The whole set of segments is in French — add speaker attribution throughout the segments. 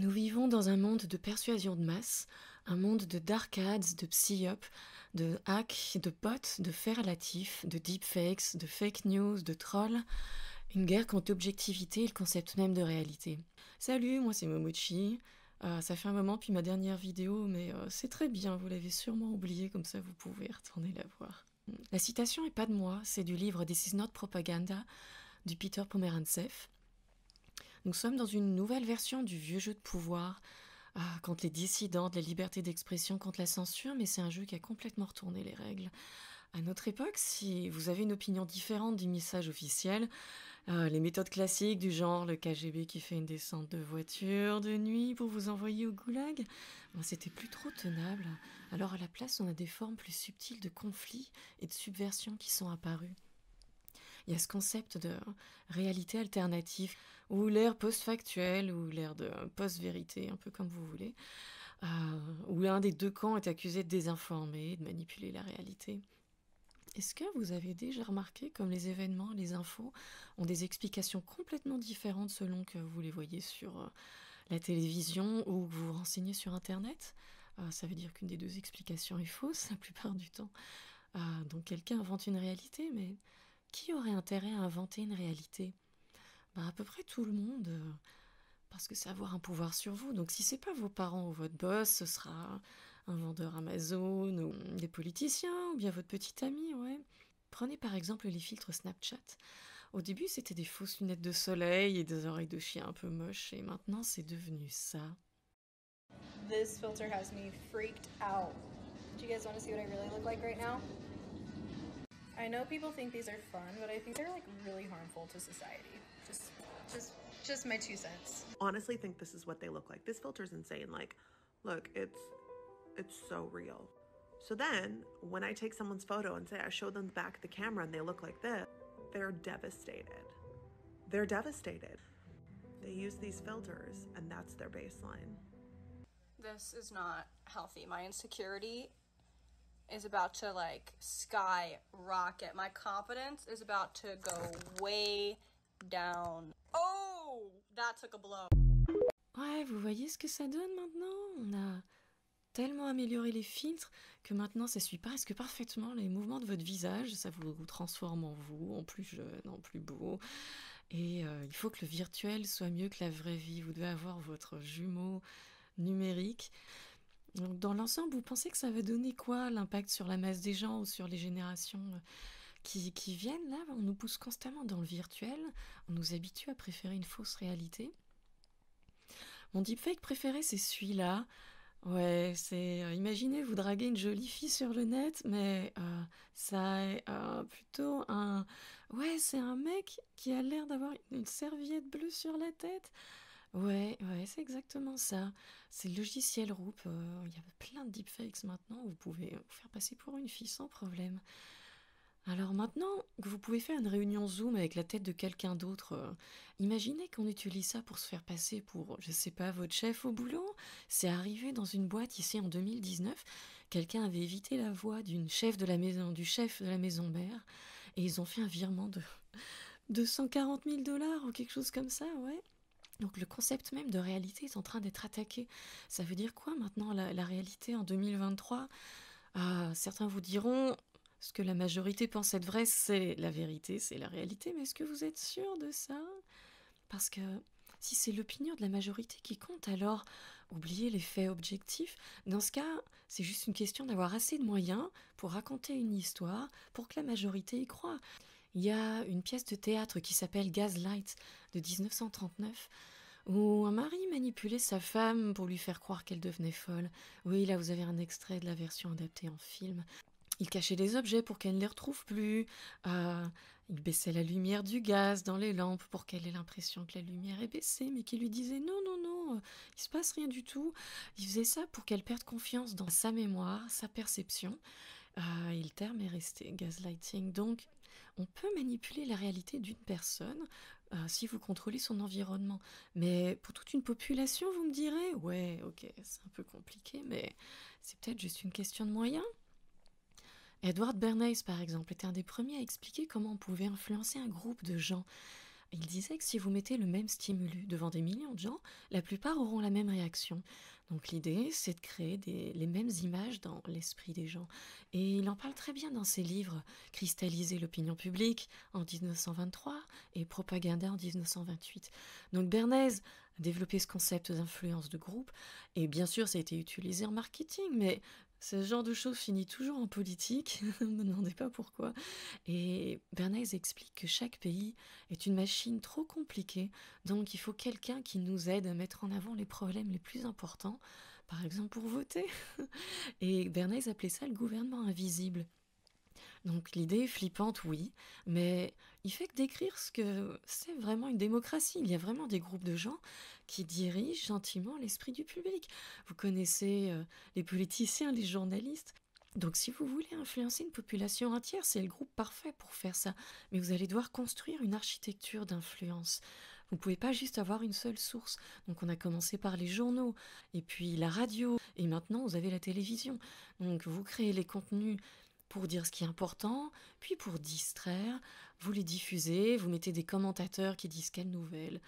Speaker 1: Nous vivons dans un monde de persuasion de masse, un monde de dark ads, de psyop, de hacks, de bots, de faits relatifs, de deepfakes, de fake news, de trolls, une guerre contre l'objectivité et le concept même de réalité. Salut, moi c'est Momochi. Ça fait un moment depuis ma dernière vidéo, mais c'est très bien, vous l'avez sûrement oublié, comme ça vous pouvez retourner la voir. La citation est pas de moi, c'est du livre This is not propaganda du Peter Pomerantsev. Nous sommes dans une nouvelle version du vieux jeu de pouvoir, contre les dissidentes, les libertés d'expression, contre la censure, mais c'est un jeu qui a complètement retourné les règles. À notre époque, si vous avez une opinion différente du message officiel, les méthodes classiques du genre le KGB qui fait une descente de voiture de nuit pour vous envoyer au goulag, c'était plus trop tenable. Alors à la place, on a des formes plus subtiles de conflits et de subversion qui sont apparues. Il y a ce concept de réalité alternative, ou l'ère post-factuelle, ou l'ère de post-vérité, un peu comme vous voulez, où l'un des deux camps est accusé de désinformer, de manipuler la réalité. Est-ce que vous avez déjà remarqué comme les événements, les infos, ont des explications complètement différentes selon que vous les voyez sur la télévision ou que vous vous renseignez sur Internet? Ça veut dire qu'une des deux explications est fausse la plupart du temps. Donc quelqu'un invente une réalité, mais qui aurait intérêt à inventer une réalité? À peu près tout le monde, parce que c'est avoir un pouvoir sur vous. Donc si c'est pas vos parents ou votre boss, ce sera un vendeur Amazon ou des politiciens ou bien votre petit ami, ouais. Prenez par exemple les filtres Snapchat. Au début, c'était des fausses lunettes de soleil et des oreilles de chien un peu moches, et maintenant c'est devenu ça.
Speaker 2: This filter has me freaked out. Do you guys want to see what I really look like right now? I know people think these are fun, but I think they're like really harmful to society. Just my 2 cents.
Speaker 3: Honestly think this is what they look like. This filter's insane. Like, look, it's so real. So then, when I take someone's photo and say I show them the back of the camera and they look like this, they're devastated. They're devastated. They use these filters and that's their baseline.
Speaker 4: This is not healthy. My insecurity is about to like skyrocket. My confidence is about to go way down. Oh, that took a blow.
Speaker 1: Ouais, vous voyez ce que ça donne maintenant? On a tellement amélioré les filtres que maintenant ça suit presque parfaitement les mouvements de votre visage, ça vous transforme en vous, en plus jeune, en plus beau. Et il faut que le virtuel soit mieux que la vraie vie. Vous devez avoir votre jumeau numérique. Donc, dans l'ensemble, vous pensez que ça va donner quoi, l'impact sur la masse des gens ou sur les générations qui viennent là? On nous pousse constamment dans le virtuel, on nous habitue à préférer une fausse réalité. Mon deepfake préféré, c'est celui-là. Ouais, c'est... imaginez, vous draguez une jolie fille sur le net, mais ça est plutôt un... Ouais, c'est un mec qui a l'air d'avoir une serviette bleue sur la tête. Ouais, c'est exactement ça. C'est le logiciel Roop. Il y a plein de deepfakes maintenant. Vous pouvez vous faire passer pour une fille sans problème. Alors maintenant que vous pouvez faire une réunion Zoom avec la tête de quelqu'un d'autre, imaginez qu'on utilise ça pour se faire passer pour, je sais pas, votre chef au boulot. C'est arrivé dans une boîte ici en 2019. Quelqu'un avait évité la voix du chef de la maison mère, et ils ont fait un virement de 140 000 $ ou quelque chose comme ça, ouais. Donc le concept même de réalité est en train d'être attaqué. Ça veut dire quoi maintenant, la réalité en 2023? Certains vous diront, ce que la majorité pense être vrai, c'est la vérité, c'est la réalité, mais est-ce que vous êtes sûr de ça? Parce que si c'est l'opinion de la majorité qui compte, alors oubliez les faits objectifs. Dans ce cas, c'est juste une question d'avoir assez de moyens pour raconter une histoire pour que la majorité y croie. Il y a une pièce de théâtre qui s'appelle Gaslight de 1939, où un mari manipulait sa femme pour lui faire croire qu'elle devenait folle. Oui, là vous avez un extrait de la version adaptée en film. Il cachait des objets pour qu'elle ne les retrouve plus. Il baissait la lumière du gaz dans les lampes pour qu'elle ait l'impression que la lumière est baissée, mais qu'il lui disait non, non, non, il se passe rien du tout. Il faisait ça pour qu'elle perde confiance dans sa mémoire, sa perception. Et le terme est resté, gaslighting. Donc, on peut manipuler la réalité d'une personne si vous contrôlez son environnement. Mais pour toute une population, vous me direz, ouais, ok, c'est un peu compliqué, mais c'est peut-être juste une question de moyens. Edward Bernays, par exemple, était un des premiers à expliquer comment on pouvait influencer un groupe de gens Il disait que si vous mettez le même stimulus devant des millions de gens, la plupart auront la même réaction. Donc l'idée, c'est de créer les mêmes images dans l'esprit des gens. Et il en parle très bien dans ses livres Cristalliser l'opinion publique en 1923 et Propaganda en 1928. Donc Bernays a développé ce concept d'influence de groupe, et bien sûr ça a été utilisé en marketing, mais ce genre de choses finit toujours en politique, ne me demandez pas pourquoi. Et Bernays explique que chaque pays est une machine trop compliquée, donc il faut quelqu'un qui nous aide à mettre en avant les problèmes les plus importants, par exemple pour voter. Et Bernays appelait ça le gouvernement invisible. Donc l'idée est flippante, oui, mais il fait que décrire ce que c'est vraiment une démocratie. Il y a vraiment des groupes de gens qui dirigent gentiment l'esprit du public. Vous connaissez les politiciens, les journalistes. Donc si vous voulez influencer une population entière, c'est le groupe parfait pour faire ça. Mais vous allez devoir construire une architecture d'influence. Vous ne pouvez pas juste avoir une seule source. Donc on a commencé par les journaux, et puis la radio, et maintenant vous avez la télévision. Donc vous créez les contenus pour dire ce qui est important, puis pour distraire, vous les diffusez, vous mettez des commentateurs qui disent quelle nouvelle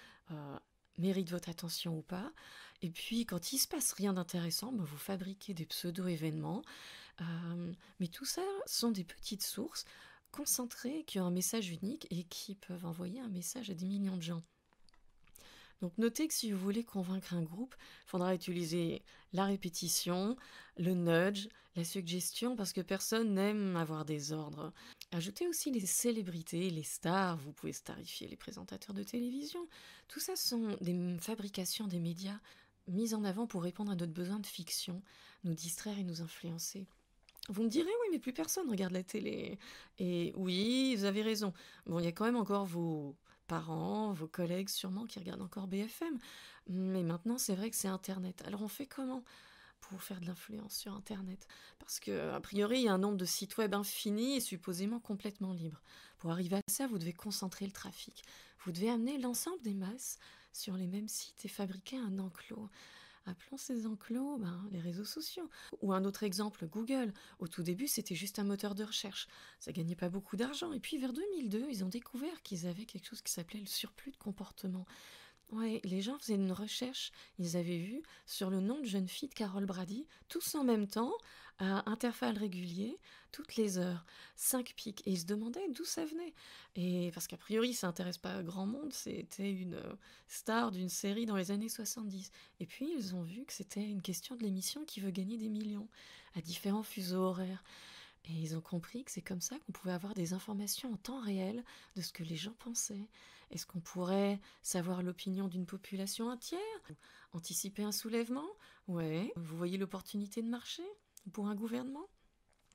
Speaker 1: mérite votre attention ou pas, et puis quand il se passe rien d'intéressant, vous fabriquez des pseudo-événements, mais tout ça sont des petites sources concentrées qui ont un message unique et qui peuvent envoyer un message à des millions de gens. Donc notez que si vous voulez convaincre un groupe, il faudra utiliser la répétition, le nudge, la suggestion, parce que personne n'aime avoir des ordres. Ajoutez aussi les célébrités, les stars, vous pouvez starifier les présentateurs de télévision. Tout ça sont des fabrications des médias mises en avant pour répondre à notre besoin de fiction, nous distraire et nous influencer. Vous me direz, oui, mais plus personne regarde la télé. Et oui, vous avez raison. Bon, il y a quand même encore vos parents, vos collègues sûrement qui regardent encore BFM. Mais maintenant, c'est vrai que c'est Internet. Alors on fait comment pour faire de l'influence sur Internet? Parce que, a priori, il y a un nombre de sites web infini et supposément complètement libre. Pour arriver à ça, vous devez concentrer le trafic. Vous devez amener l'ensemble des masses sur les mêmes sites et fabriquer un enclos. Appelons ces enclos les réseaux sociaux. Ou un autre exemple, Google. Au tout début, c'était juste un moteur de recherche. Ça gagnait pas beaucoup d'argent. Et puis vers 2002, ils ont découvert qu'ils avaient quelque chose qui s'appelait le surplus de comportement. Ouais, les gens faisaient une recherche, ils avaient vu sur le nom de jeune fille de Carol Brady, tous en même temps, à intervalles réguliers, toutes les heures, 5 pics, et ils se demandaient d'où ça venait. Et parce qu'a priori, ça intéresse pas grand monde, c'était une star d'une série dans les années 70. Et puis, ils ont vu que c'était une question de l'émission qui veut gagner des millions, à différents fuseaux horaires. Et ils ont compris que c'est comme ça qu'on pouvait avoir des informations en temps réel de ce que les gens pensaient. Est-ce qu'on pourrait savoir l'opinion d'une population entière? Anticiper un soulèvement? Ouais. Vous voyez l'opportunité de marché pour un gouvernement?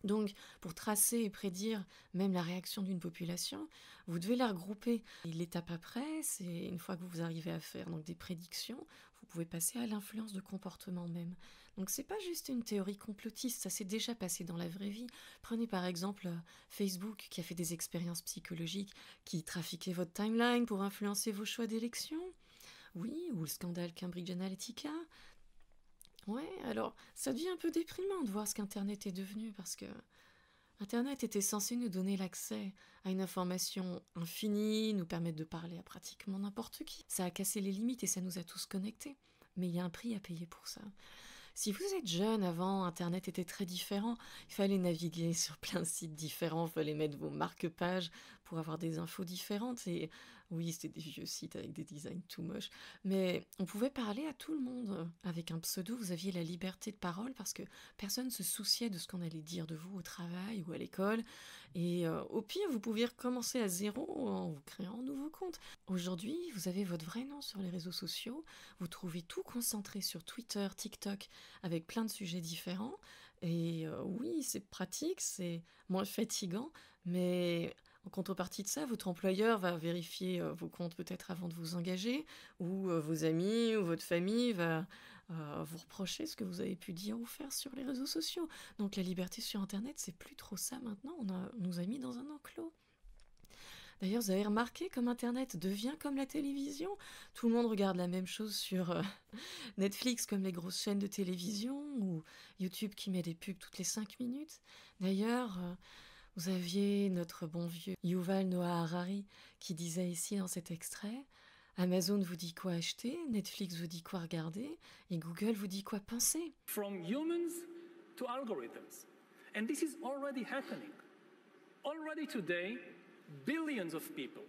Speaker 1: Donc, pour tracer et prédire même la réaction d'une population, vous devez la regrouper. Et l'étape après, c'est une fois que vous arrivez à faire donc des prédictions, vous pouvez passer à l'influence de comportement même. Donc c'est pas juste une théorie complotiste, ça s'est déjà passé dans la vraie vie. Prenez par exemple Facebook qui a fait des expériences psychologiques qui trafiquaient votre timeline pour influencer vos choix d'élection. Oui, ou le scandale Cambridge Analytica. Ouais, alors ça devient un peu déprimant de voir ce qu'Internet est devenu parce que Internet était censé nous donner l'accès à une information infinie, nous permettre de parler à pratiquement n'importe qui. Ça a cassé les limites et ça nous a tous connectés. Mais il y a un prix à payer pour ça. Si vous êtes jeune, avant, Internet était très différent. Il fallait naviguer sur plein de sites différents, il fallait mettre vos marque-pages pour avoir des infos différentes. Et oui, c'était des vieux sites avec des designs tout moches. Mais on pouvait parler à tout le monde. Avec un pseudo, vous aviez la liberté de parole parce que personne ne se souciait de ce qu'on allait dire de vous au travail ou à l'école. Et au pire, vous pouviez recommencer à zéro en vous créant un nouveau compte. Aujourd'hui, vous avez votre vrai nom sur les réseaux sociaux. Vous trouvez tout concentré sur Twitter, TikTok, avec plein de sujets différents. Et oui, c'est pratique, c'est moins fatigant, mais en contrepartie de ça, votre employeur va vérifier vos comptes peut-être avant de vous engager, ou vos amis ou votre famille va vous reprocher ce que vous avez pu dire ou faire sur les réseaux sociaux. Donc la liberté sur Internet, c'est plus trop ça maintenant, on nous a mis dans un enclos. D'ailleurs, vous avez remarqué comme Internet devient comme la télévision. Tout le monde regarde la même chose sur Netflix comme les grosses chaînes de télévision ou YouTube qui met des pubs toutes les 5 minutes. D'ailleurs, Vous aviez notre bon vieux Yuval Noah Harari qui disait ici dans cet extrait: Amazon vous dit quoi acheter, Netflix vous dit quoi regarder, et Google vous dit quoi penser.
Speaker 5: From humans to algorithms. And this is already happening. Already today, billions of people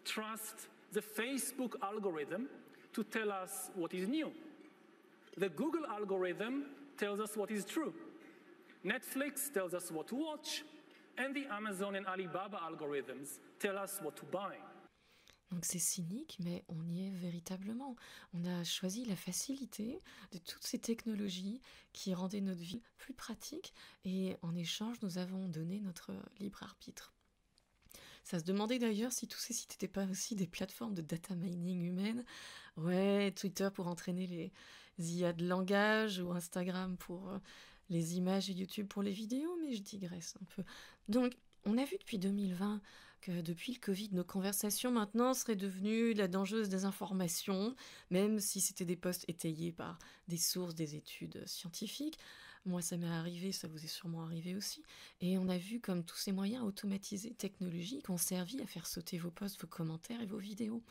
Speaker 5: trust the Facebook algorithm to tell us what is new. The Google algorithm tells us what is true. Netflix tells us what to watch, and the Amazon and Alibaba algorithms tell us what to buy.
Speaker 1: Donc c'est cynique, mais on y est véritablement. On a choisi la facilité de toutes ces technologies qui rendaient notre vie plus pratique, et en échange, nous avons donné notre libre arbitre. Ça se demandait d'ailleurs si tous ces sites n'étaient pas aussi des plateformes de data mining humaine. Ouais, Twitter pour entraîner les IA de langage, ou Instagram pour les images, et YouTube pour les vidéos, mais je digresse un peu. Donc, on a vu depuis 2020 que depuis le Covid, nos conversations maintenant seraient devenues de la dangereuse désinformation, même si c'était des posts étayés par des sources, des études scientifiques. Moi, ça m'est arrivé, ça vous est sûrement arrivé aussi. Et on a vu comme tous ces moyens automatisés technologiques ont servi à faire sauter vos posts, vos commentaires et vos vidéos.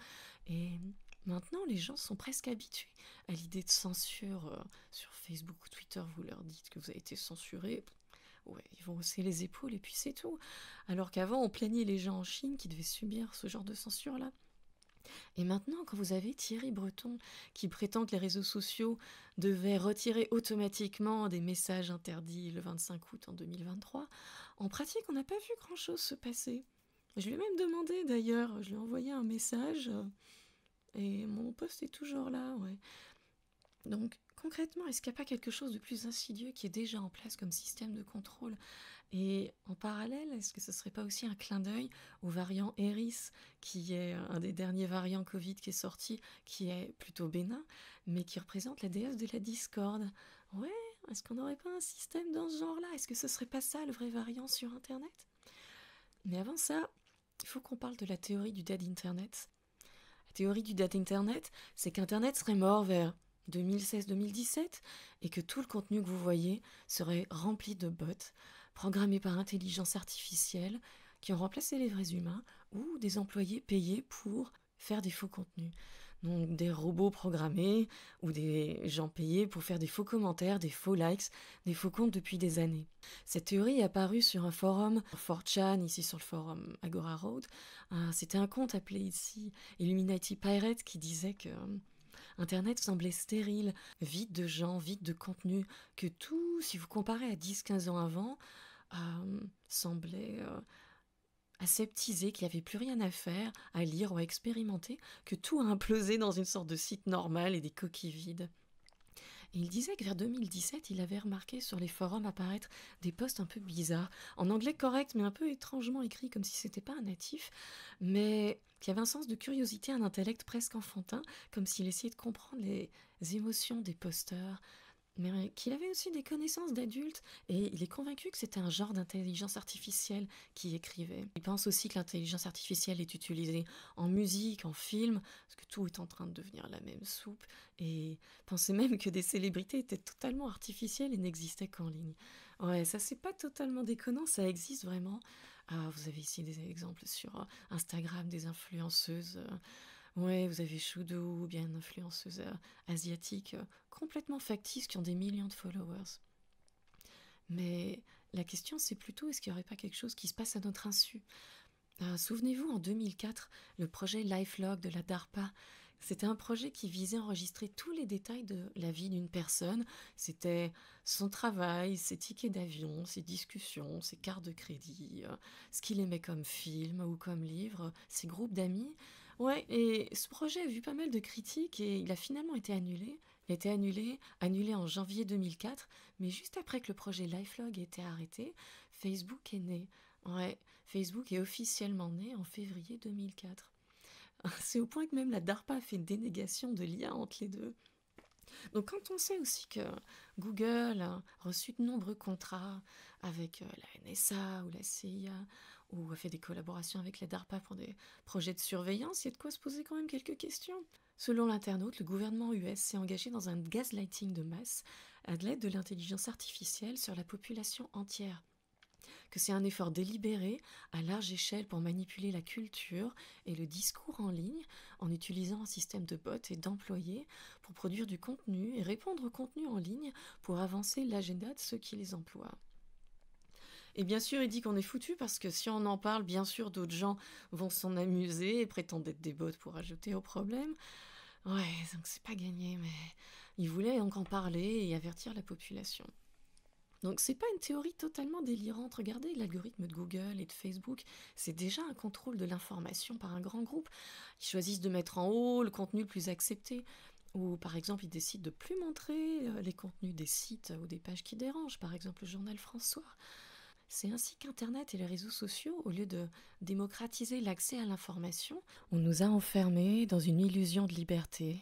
Speaker 1: Et maintenant, les gens sont presque habitués à l'idée de censure sur Facebook ou Twitter. Vous leur dites que vous avez été censuré. Ouais, ils vont hausser les épaules et puis c'est tout. Alors qu'avant, on plaignait les gens en Chine qui devaient subir ce genre de censure-là. Et maintenant, quand vous avez Thierry Breton qui prétend que les réseaux sociaux devaient retirer automatiquement des messages interdits le 25 août en 2023, en pratique, on n'a pas vu grand-chose se passer. Je lui ai même demandé d'ailleurs, je lui ai envoyé un message et mon post est toujours là, ouais. Donc, concrètement, est-ce qu'il n'y a pas quelque chose de plus insidieux qui est déjà en place comme système de contrôle? Et en parallèle, est-ce que ce ne serait pas aussi un clin d'œil au variant Eris, qui est un des derniers variants Covid qui est sorti, qui est plutôt bénin, mais qui représente la déesse de la discorde? Ouais, est-ce qu'on n'aurait pas un système dans ce genre-là? Est-ce que ce ne serait pas ça le vrai variant sur Internet? Mais avant ça, il faut qu'on parle de la théorie du dead Internet. La théorie du dead Internet, c'est qu'Internet serait mort vers 2016-2017 et que tout le contenu que vous voyez serait rempli de bots programmés par intelligence artificielle qui ont remplacé les vrais humains ou des employés payés pour faire des faux contenus. Donc des robots programmés ou des gens payés pour faire des faux commentaires, des faux likes, des faux comptes depuis des années. Cette théorie est apparue sur un forum 4chan, ici sur le forum Agora Road. C'était un compte appelé ici Illuminati Pirate qui disait que Internet semblait stérile, vide de gens, vide de contenu, que tout, si vous comparez à 10-15 ans avant, semblait aseptisé, qu'il n'y avait plus rien à faire, à lire ou à expérimenter, que tout a implosé dans une sorte de site normal et des coquilles vides. Et il disait que vers 2017, il avait remarqué sur les forums apparaître des posts un peu bizarres, en anglais correct, mais un peu étrangement écrits, comme si c'était pas un natif, mais qui avait un sens de curiosité, un intellect presque enfantin, comme s'il essayait de comprendre les émotions des posteurs, mais qu'il avait aussi des connaissances d'adulte, et il est convaincu que c'était un genre d'intelligence artificielle qui écrivait. Il pense aussi que l'intelligence artificielle est utilisée en musique, en film, parce que tout est en train de devenir la même soupe, et pensait même que des célébrités étaient totalement artificielles et n'existaient qu'en ligne. Ouais, ça c'est pas totalement déconnant, ça existe vraiment. Vous avez ici des exemples sur Instagram, des influenceuses... Ouais, vous avez Shudo, ou bien une influenceuse asiatique complètement factice qui ont des millions de followers. Mais la question c'est plutôt est-ce qu'il n'y aurait pas quelque chose qui se passe à notre insu? Souvenez-vous, en 2004, le projet LifeLog de la DARPA, c'était un projet qui visait à enregistrer tous les détails de la vie d'une personne. C'était son travail, ses tickets d'avion, ses discussions, ses cartes de crédit, ce qu'il aimait comme film ou comme livre, ses groupes d'amis. Ouais, et ce projet a vu pas mal de critiques et il a finalement été annulé. Il a été annulé en janvier 2004, mais juste après que le projet LifeLog ait été arrêté, Facebook est né. Ouais, Facebook est officiellement né en février 2004. C'est au point que même la DARPA a fait une dénégation de l'IA entre les deux. Donc quand on sait aussi que Google a reçu de nombreux contrats avec la NSA ou la CIA, ou a fait des collaborations avec la DARPA pour des projets de surveillance, il y a de quoi se poser quand même quelques questions. Selon l'internaute, le gouvernement US s'est engagé dans un gaslighting de masse à l'aide de l'intelligence artificielle sur la population entière. que c'est un effort délibéré à large échelle pour manipuler la culture et le discours en ligne en utilisant un système de bots et d'employés pour produire du contenu et répondre au contenu en ligne pour avancer l'agenda de ceux qui les emploient. Et bien sûr, il dit qu'on est foutu parce que si on en parle, bien sûr, d'autres gens vont s'en amuser et prétendre être des bots pour ajouter au problème. Ouais, donc c'est pas gagné, mais il voulait donc en parler et avertir la population. Donc c'est pas une théorie totalement délirante. Regardez l'algorithme de Google et de Facebook, c'est déjà un contrôle de l'information par un grand groupe. Ils choisissent de mettre en haut le contenu le plus accepté. Ou par exemple, ils décident de plus montrer les contenus des sites ou des pages qui dérangent, par exemple le journal François. C'est ainsi qu'Internet et les réseaux sociaux, au lieu de démocratiser l'accès à l'information, on nous a enfermés dans une illusion de liberté.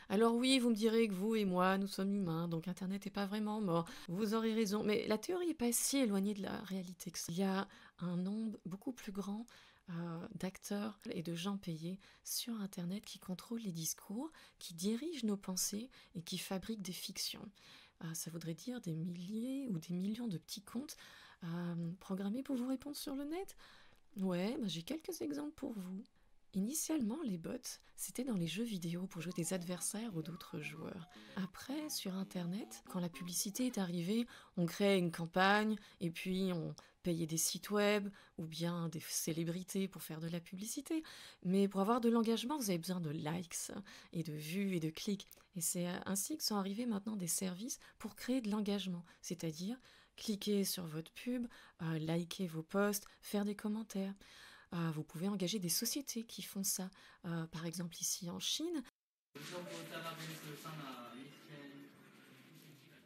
Speaker 1: Alors oui, vous me direz que vous et moi, nous sommes humains, donc Internet n'est pas vraiment mort. Vous aurez raison, mais la théorie n'est pas si éloignée de la réalité que ça. Il y a un nombre beaucoup plus grand d'acteurs et de gens payés sur Internet qui contrôlent les discours, qui dirigent nos pensées et qui fabriquent des fictions. Ça voudrait dire des milliers ou des millions de petits comptes programmés pour vous répondre sur le net. Ouais, j'ai quelques exemples pour vous. Initialement, les bots, c'était dans les jeux vidéo pour jouer des adversaires ou d'autres joueurs. Après, sur Internet, quand la publicité est arrivée, on créait une campagne et puis on payait des sites web ou bien des célébrités pour faire de la publicité. Mais pour avoir de l'engagement, vous avez besoin de likes et de vues et de clics. Et c'est ainsi que sont arrivés maintenant des services pour créer de l'engagement, c'est-à-dire cliquer sur votre pub, liker vos posts, faire des commentaires. Vous pouvez engager des sociétés qui font ça. Par exemple, ici en Chine.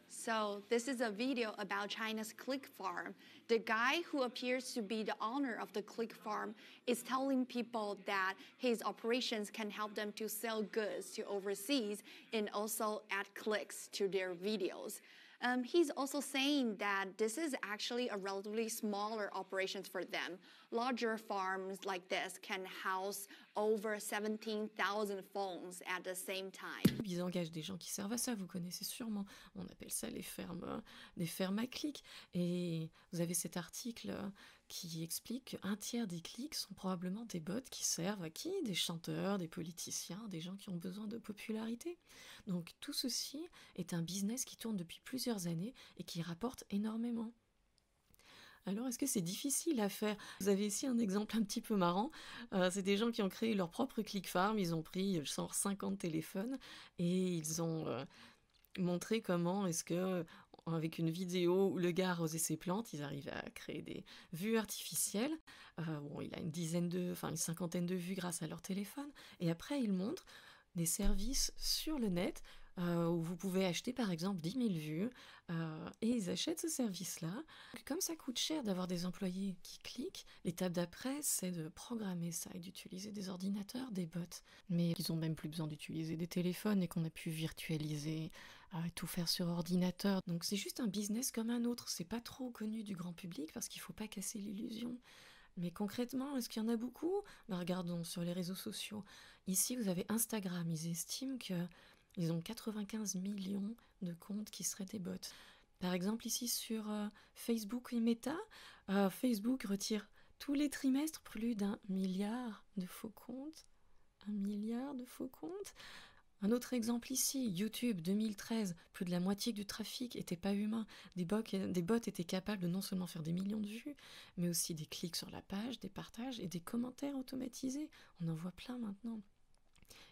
Speaker 6: So this is a video about China's click farm. The guy who appears to be the owner of the click farm is telling people that his operations can help them to sell goods to overseas and also add clicks to their videos. He's also saying that this is actually a relatively smaller operation for them. Larger farms like this can house over 17,000 phones at the same time.
Speaker 1: Ils engagent des gens qui servent à ça, vous connaissez sûrement. On appelle ça les fermes à clics. Et vous avez cet article qui explique qu'un tiers des clics sont probablement des bots qui servent à qui? Des chanteurs, des politiciens, des gens qui ont besoin de popularité. Donc tout ceci est un business qui tourne depuis plusieurs années et qui rapporte énormément. Alors, est-ce que c'est difficile à faire? Vous avez ici un exemple un petit peu marrant. C'est des gens qui ont créé leur propre click farm. Ils ont pris genre 50 téléphones et ils ont montré comment est-ce que, avec une vidéo où le gars arrosait ses plantes, ils arrivaient à créer des vues artificielles. Il a une cinquantaine de vues grâce à leur téléphone. Et après, ils montrent des services sur le net où vous pouvez acheter par exemple 10 000 vues et ils achètent ce service-là. Comme ça coûte cher d'avoir des employés qui cliquent, l'étape d'après c'est de programmer ça et d'utiliser des ordinateurs, des bots. Mais ils ont même plus besoin d'utiliser des téléphones et qu'on a pu virtualiser, tout faire sur ordinateur. Donc c'est juste un business comme un autre, c'est pas trop connu du grand public parce qu'il faut pas casser l'illusion. Mais concrètement, est-ce qu'il y en a beaucoup? Regardons sur les réseaux sociaux. Ici, vous avez Instagram. Ils estiment qu'ils ont 95 millions de comptes qui seraient des bots. Par exemple, ici sur Facebook et Meta, Facebook retire tous les trimestres plus d'1 milliard de faux comptes. 1 milliard de faux comptes. Un autre exemple ici, YouTube 2013, plus de la moitié du trafic n'était pas humain. Des bots étaient capables de non seulement faire des millions de vues, mais aussi des clics sur la page, des partages et des commentaires automatisés. On en voit plein maintenant.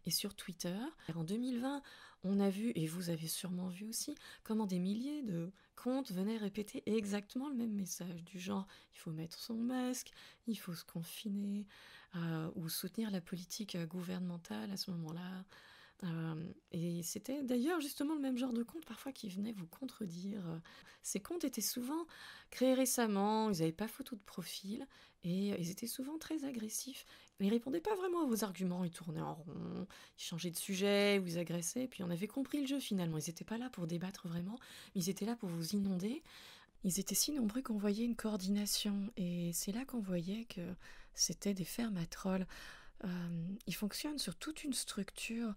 Speaker 1: Et sur Twitter, en 2020, on a vu, et vous avez sûrement vu aussi, comment des milliers de comptes venaient répéter exactement le même message, du genre il faut mettre son masque, il faut se confiner, ou soutenir la politique gouvernementale à ce moment-là. Et c'était d'ailleurs justement le même genre de compte parfois qui venait vous contredire. Ces comptes étaient souvent créés récemment, ils n'avaient pas photo de profil et ils étaient souvent très agressifs. Ils ne répondaient pas vraiment à vos arguments, ils tournaient en rond, ils changeaient de sujet, ou ils agressaient, puis on avait compris le jeu finalement. Ils n'étaient pas là pour débattre vraiment, mais ils étaient là pour vous inonder. Ils étaient si nombreux qu'on voyait une coordination et c'est là qu'on voyait que c'était des fermes à trolls. Ils fonctionnent sur toute une structure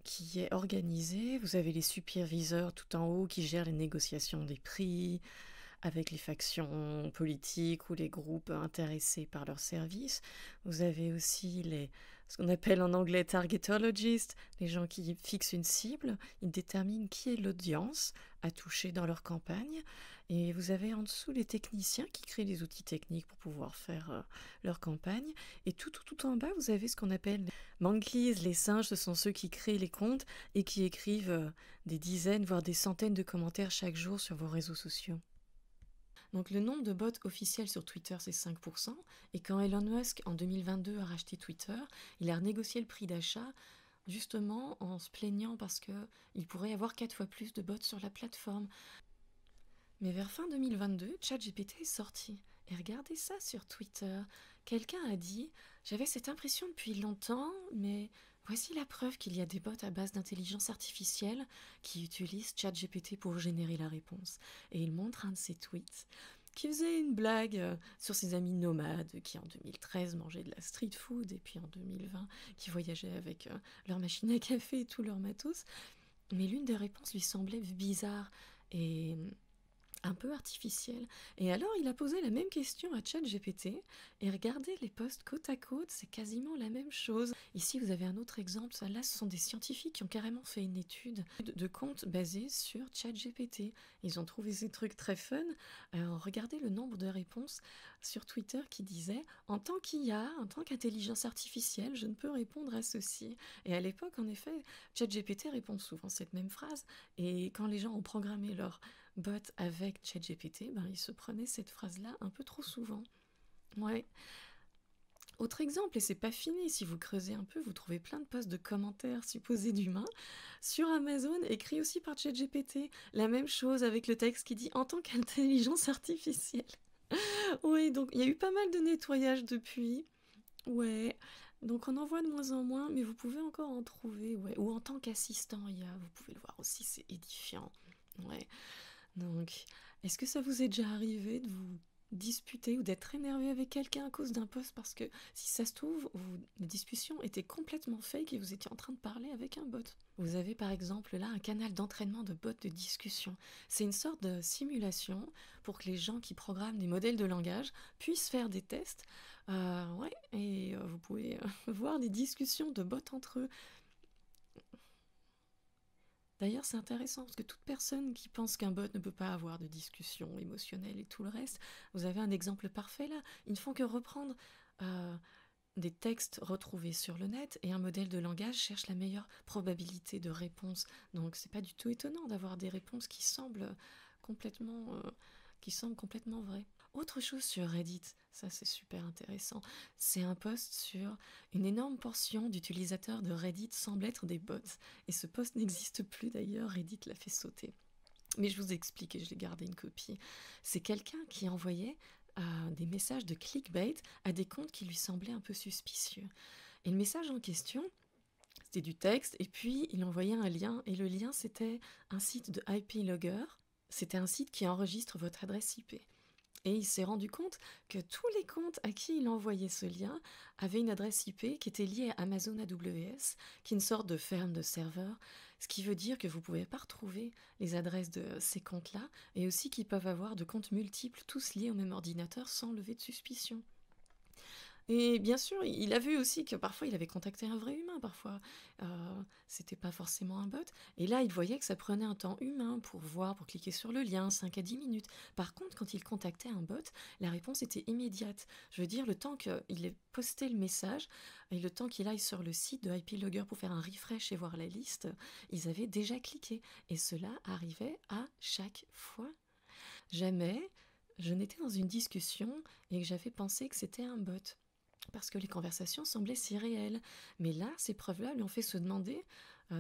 Speaker 1: qui est organisée. Vous avez les superviseurs tout en haut qui gèrent les négociations des prix. avec les factions politiques ou les groupes intéressés par leurs services. Vous avez aussi ce qu'on appelle en anglais targetologists, les gens qui fixent une cible, ils déterminent qui est l'audience à toucher dans leur campagne. Et vous avez en dessous les techniciens qui créent des outils techniques pour pouvoir faire leur campagne. Et tout en bas, vous avez ce qu'on appelle les monkeys. Les singes, ce sont ceux qui créent les comptes et qui écrivent des dizaines, voire des centaines de commentaires chaque jour sur vos réseaux sociaux. Donc le nombre de bots officiels sur Twitter, c'est 5%. Et quand Elon Musk, en 2022, a racheté Twitter, il a renégocié le prix d'achat justement en se plaignant parce qu'il pourrait y avoir 4 fois plus de bots sur la plateforme. Mais vers fin 2022, ChatGPT est sorti. Et regardez ça sur Twitter. Quelqu'un a dit « J'avais cette impression depuis longtemps, mais voici la preuve qu'il y a des bots à base d'intelligence artificielle qui utilisent ChatGPT pour générer la réponse. » Et il montre un de ses tweets qui faisait une blague sur ses amis nomades qui en 2013 mangeaient de la street food et puis en 2020 qui voyageaient avec leur machine à café et tout leur matos. Mais l'une des réponses lui semblait bizarre et un peu artificielle. Et alors il a posé la même question à ChatGPT et regardez les posts côte à côte, c'est quasiment la même chose. Ici vous avez un autre exemple, là ce sont des scientifiques qui ont carrément fait une étude de compte basée sur ChatGPT. Ils ont trouvé ces trucs très fun. Alors regardez le nombre de réponses sur Twitter qui disaient « En tant qu'IA, en tant qu'intelligence artificielle, je ne peux répondre à ceci ». Et à l'époque, en effet, ChatGPT répond souvent cette même phrase. Et quand les gens ont programmé leur bot avec ChatGPT, ils se prenaient cette phrase-là un peu trop souvent. Ouais. Autre exemple, et c'est pas fini, si vous creusez un peu, vous trouvez plein de posts de commentaires supposés d'humains sur Amazon, écrits aussi par ChatGPT. La même chose avec le texte qui dit « En tant qu'intelligence artificielle ». Oui, donc il y a eu pas mal de nettoyage depuis. Ouais, donc on en voit de moins en moins, mais vous pouvez encore en trouver, ouais. Ou en tant qu'assistant IA, vous pouvez le voir aussi, c'est édifiant. Ouais. Donc, est-ce que ça vous est déjà arrivé de vous disputer ou d'être énervé avec quelqu'un à cause d'un post parce que si ça se trouve, la discussion était complètement fake et vous étiez en train de parler avec un bot. Vous avez par exemple là un canal d'entraînement de bots de discussion. C'est une sorte de simulation pour que les gens qui programment des modèles de langage puissent faire des tests. Et vous pouvez voir des discussions de bots entre eux. D'ailleurs, c'est intéressant parce que toute personne qui pense qu'un bot ne peut pas avoir de discussion émotionnelle et tout le reste, vous avez un exemple parfait là. Ils ne font que reprendre des textes retrouvés sur le net et un modèle de langage cherche la meilleure probabilité de réponse. Donc, c'est pas du tout étonnant d'avoir des réponses qui semblent complètement vraies. Autre chose sur Reddit, ça c'est super intéressant, c'est un post sur une énorme portion d'utilisateurs de Reddit semble être des bots. Et ce post n'existe plus d'ailleurs, Reddit l'a fait sauter. Mais je vous explique et je l'ai gardé une copie. C'est quelqu'un qui envoyait des messages de clickbait à des comptes qui lui semblaient un peu suspicieux. Et le message en question, c'était du texte, et puis il envoyait un lien, et le lien c'était un site de IP Logger, c'était un site qui enregistre votre adresse IP. Et il s'est rendu compte que tous les comptes à qui il envoyait ce lien avaient une adresse IP qui était liée à Amazon AWS, qui est une sorte de ferme de serveurs, ce qui veut dire que vous ne pouvez pas retrouver les adresses de ces comptes-là, et aussi qu'ils peuvent avoir de comptes multiples, tous liés au même ordinateur, sans lever de suspicion. Et bien sûr, il a vu aussi que parfois il avait contacté un vrai humain, parfois c'était pas forcément un bot. Et là, il voyait que ça prenait un temps humain pour voir, pour cliquer sur le lien, 5 à 10 minutes. Par contre, quand il contactait un bot, la réponse était immédiate. Je veux dire, le temps qu'il ait posté le message et le temps qu'il aille sur le site de IP Logger pour faire un refresh et voir la liste, ils avaient déjà cliqué. Et cela arrivait à chaque fois. Jamais je n'étais dans une discussion et que j'avais pensé que c'était un bot. Parce que les conversations semblaient si réelles. Mais là, ces preuves-là lui ont fait se demander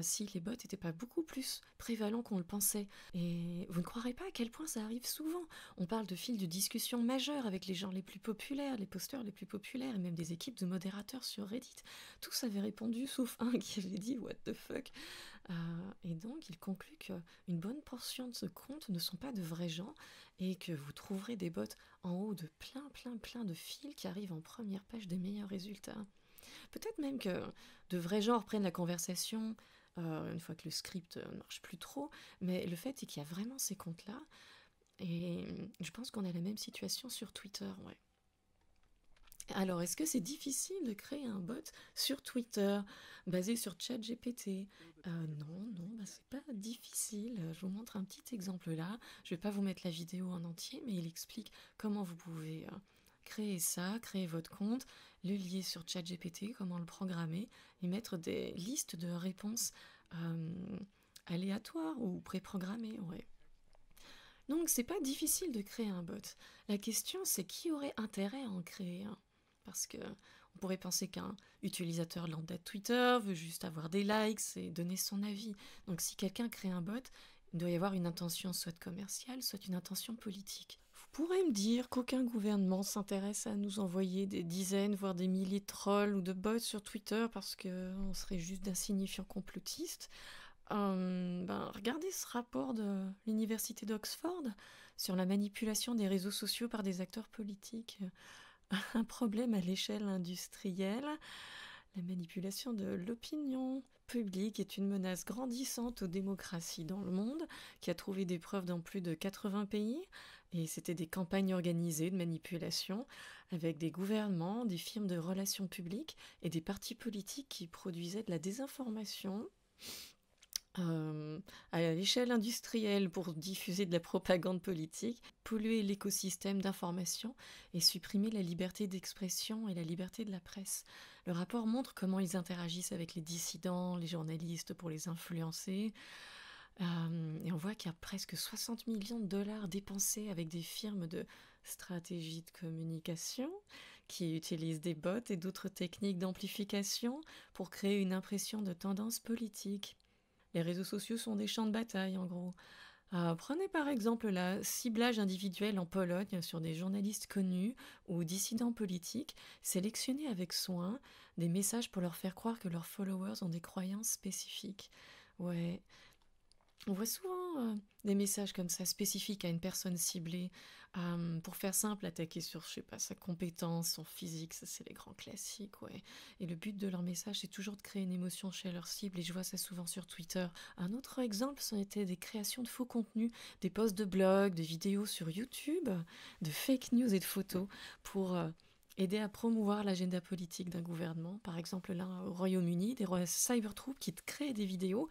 Speaker 1: si les bots n'étaient pas beaucoup plus prévalents qu'on le pensait. Et vous ne croirez pas à quel point ça arrive souvent. On parle de fils de discussion majeurs avec les gens les plus populaires, les posteurs les plus populaires, et même des équipes de modérateurs sur Reddit. Tous avaient répondu, sauf un qui avait dit « what the fuck ». Et donc, il conclut qu'une bonne portion de ce compte ne sont pas de vrais gens et que vous trouverez des bots en haut de plein de fils qui arrivent en première page des meilleurs résultats. Peut-être même que de vrais gens reprennent la conversation une fois que le script ne marche plus trop, mais le fait est qu'il y a vraiment ces comptes-là Et je pense qu'on a la même situation sur Twitter, ouais. Alors, est-ce que c'est difficile de créer un bot sur Twitter, basé sur ChatGPT? Non, c'est pas difficile. Je vous montre un petit exemple là. Je vais pas vous mettre la vidéo en entier, mais il explique comment vous pouvez créer ça, créer votre compte, le lier sur ChatGPT, comment le programmer, et mettre des listes de réponses aléatoires ou préprogrammées, ouais. Donc, c'est pas difficile de créer un bot. La question, c'est qui aurait intérêt à en créer un? Parce que on pourrait penser qu'un utilisateur lambda de Twitter veut juste avoir des likes et donner son avis. Donc si quelqu'un crée un bot, il doit y avoir une intention soit commerciale, soit une intention politique. Vous pourrez me dire qu'aucun gouvernement s'intéresse à nous envoyer des dizaines, voire des milliers de trolls ou de bots sur Twitter parce qu'on serait juste d'insignifiants complotistes. Regardez ce rapport de l'université d'Oxford sur la manipulation des réseaux sociaux par des acteurs politiques. Un problème à l'échelle industrielle. La manipulation de l'opinion publique est une menace grandissante aux démocraties dans le monde, qui a trouvé des preuves dans plus de 80 pays. Et c'était des campagnes organisées de manipulation avec des gouvernements, des firmes de relations publiques et des partis politiques qui produisaient de la désinformation à l'échelle industrielle pour diffuser de la propagande politique, polluer l'écosystème d'information et supprimer la liberté d'expression et la liberté de la presse. Le rapport montre comment ils interagissent avec les dissidents, les journalistes pour les influencer. Et on voit qu'il y a presque 60 millions de dollars dépensés avec des firmes de stratégie de communication qui utilisent des bots et d'autres techniques d'amplification pour créer une impression de tendance politique. Les réseaux sociaux sont des champs de bataille, en gros. Prenez par exemple le ciblage individuel en Pologne sur des journalistes connus ou dissidents politiques, sélectionnez avec soin des messages pour leur faire croire que leurs followers ont des croyances spécifiques. Ouais, on voit souvent des messages comme ça spécifiques à une personne ciblée. Pour faire simple, attaquer sur, je sais pas, sa compétence, son physique, ça c'est les grands classiques, ouais. Et le but de leur message, c'est toujours de créer une émotion chez leur cible, et je vois ça souvent sur Twitter. Un autre exemple, c'en était des créations de faux contenus, des posts de blog, des vidéos sur YouTube, de fake news et de photos pour aider à promouvoir l'agenda politique d'un gouvernement. Par exemple, là, au Royaume-Uni, des cybertroupes qui créent des vidéos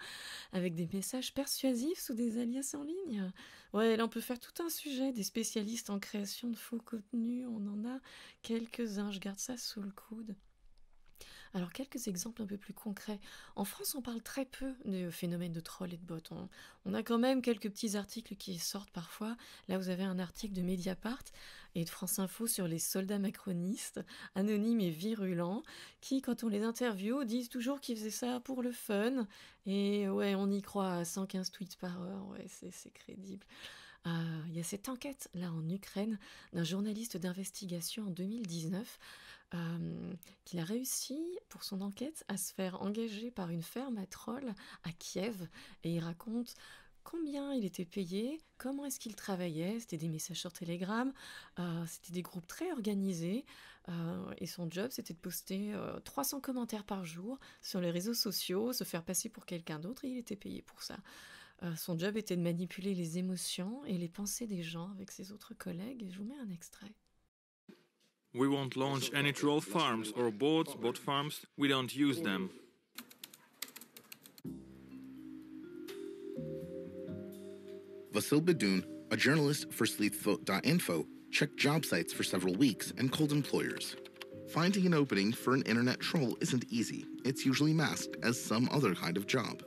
Speaker 1: avec des messages persuasifs sous des alias en ligne. Ouais, là, on peut faire tout un sujet, des spécialistes en création de faux contenus. On en a quelques-uns, je garde ça sous le coude. Alors, quelques exemples un peu plus concrets. En France, on parle très peu de phénomènes de troll et de bots. On a quand même quelques petits articles qui sortent parfois. Là, vous avez un article de Mediapart et de France Info sur les soldats macronistes, anonymes et virulents, qui, quand on les interviewe, disent toujours qu'ils faisaient ça pour le fun. Et ouais, on y croit à 115 tweets par heure. Ouais, c'est crédible. Il y a cette enquête, là, en Ukraine, d'un journaliste d'investigation en 2019, qu'il a réussi, pour son enquête, à se faire engager par une ferme à trolls à Kiev. Et il raconte combien il était payé, comment est-ce qu'il travaillait. C'était des messages sur Telegram, c'était des groupes très organisés. Et son job, c'était de poster 300 commentaires par jour sur les réseaux sociaux, se faire passer pour quelqu'un d'autre, et il était payé pour ça. Son job était de manipuler les émotions et les pensées des gens avec ses autres collègues. Et je vous mets un extrait.
Speaker 7: We won't launch any troll farms or bot farms. We don't use them.
Speaker 8: Vasil Bidoun, a journalist for Sleethfoot.info, checked job sites for several weeks and called employers. Finding an opening for an internet troll isn't easy. It's usually masked as some other kind of job.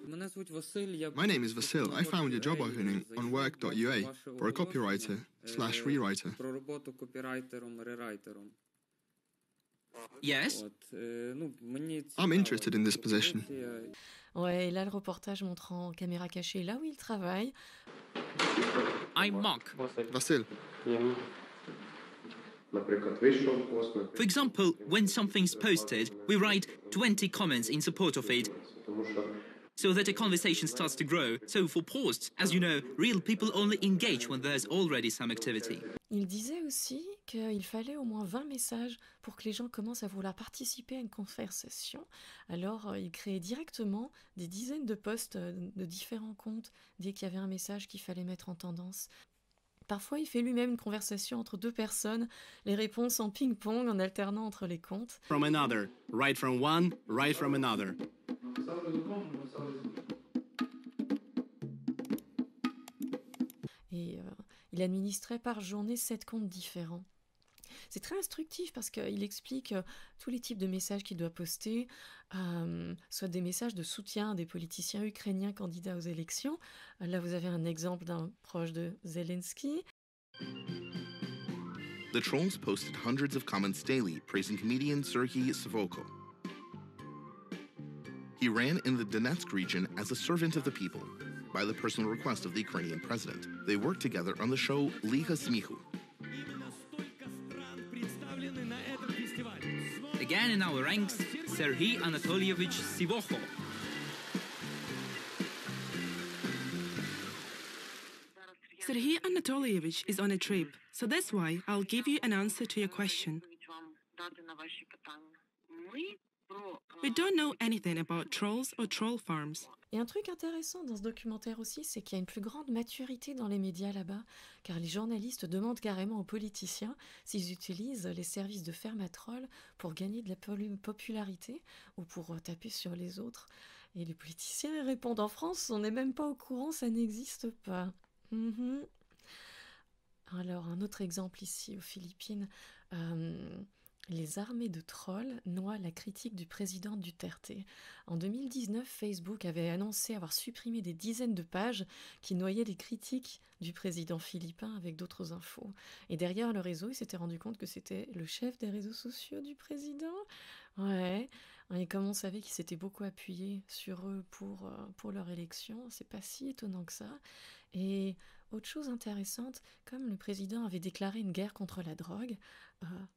Speaker 9: My name is Vasil. I found a job opening on work.ua for a copywriter/rewriter.
Speaker 10: Yes.
Speaker 9: I'm interested in this position.
Speaker 1: Ouais, et là, le reportage montre en caméra cachée là où il travaille.
Speaker 10: I'm Mark.
Speaker 9: Vasil.
Speaker 10: For example, when something's posted, we write 20 comments in support of it.
Speaker 11: so that a conversation starts to grow. So for posts, as you know, real people only engage when there's already some activity.
Speaker 1: Il disait aussi qu'il fallait au moins 20 messages pour que les gens commencent à vouloir participer à une conversation. Alors, il créait directement des dizaines de posts de différents comptes dès qu'il y avait un message qu'il fallait mettre en tendance. Parfois, il fait lui-même une conversation entre deux personnes, les réponses en ping-pong en alternant entre les comptes.
Speaker 12: From another, right from one, right from another.
Speaker 1: Et il administrait par journée 7 comptes différents. C'est très instructif parce qu'il explique tous les types de messages qu'il doit poster, soit des messages de soutien à des politiciens ukrainiens candidats aux élections. Là, vous avez un exemple d'un proche de Zelensky.
Speaker 8: The trolls posted hundreds of comments daily praising comedian Sergei Svoko. He ran in the Donetsk region as a servant of the people, by the personal request of the Ukrainian president. They worked together on the show Liga Smichu.
Speaker 11: Again in our ranks, Serhiy Anatolievich Sivokho.
Speaker 13: Serhiy Anatolievich is on a trip, so that's why I'll give you an answer to your question. We don't know anything about trolls or troll farms.
Speaker 1: Et un truc intéressant dans ce documentaire aussi, c'est qu'il y a une plus grande maturité dans les médias là-bas, car les journalistes demandent carrément aux politiciens s'ils utilisent les services de ferme à trolls pour gagner de la popularité ou pour taper sur les autres. Et les politiciens répondent en France, on n'est même pas au courant, ça n'existe pas. Alors, un autre exemple ici aux Philippines. Les armées de trolls noient la critique du président Duterte. En 2019, Facebook avait annoncé avoir supprimé des dizaines de pages qui noyaient les critiques du président philippin avec d'autres infos. Et derrière le réseau, ils s'étaient rendu compte que c'était le chef des réseaux sociaux du président. Ouais. Et comme on savait qu'ils s'étaient beaucoup appuyés sur eux pour leur élection, c'est pas si étonnant que ça. Et autre chose intéressante, comme le président avait déclaré une guerre contre la drogue,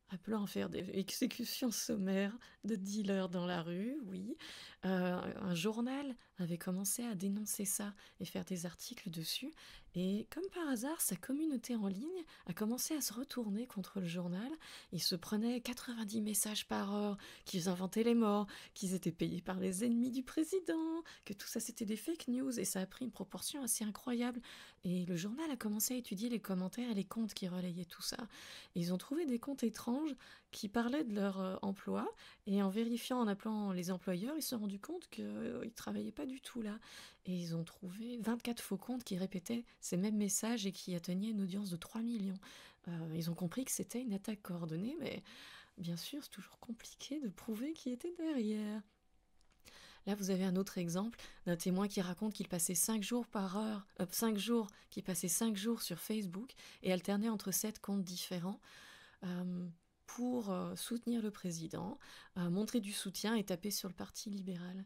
Speaker 1: appelant à faire des exécutions sommaires de dealers dans la rue, oui, un journal avait commencé à dénoncer ça et faire des articles dessus. Et comme par hasard, sa communauté en ligne a commencé à se retourner contre le journal. Ils se prenaient 90 messages par heure, qu'ils inventaient les morts, qu'ils étaient payés par les ennemis du président, que tout ça c'était des fake news, et ça a pris une proportion assez incroyable. Et le journal a commencé à étudier les commentaires et les comptes qui relayaient tout ça. Et ils ont trouvé des comptes étranges qui parlaient de leur emploi, et en vérifiant, en appelant les employeurs, ils se sont rendus compte qu'ils ne travaillaient pas du tout là. Et ils ont trouvé 24 faux comptes qui répétaient ces mêmes messages et qui atteignaient une audience de 3 millions. Ils ont compris que c'était une attaque coordonnée, mais bien sûr, c'est toujours compliqué de prouver qui était derrière. Là, vous avez un autre exemple d'un témoin qui raconte qu'il passait 5 jours qu'il passait 5 jours sur Facebook et alternait entre 7 comptes différents pour soutenir le président, montrer du soutien et taper sur le parti libéral.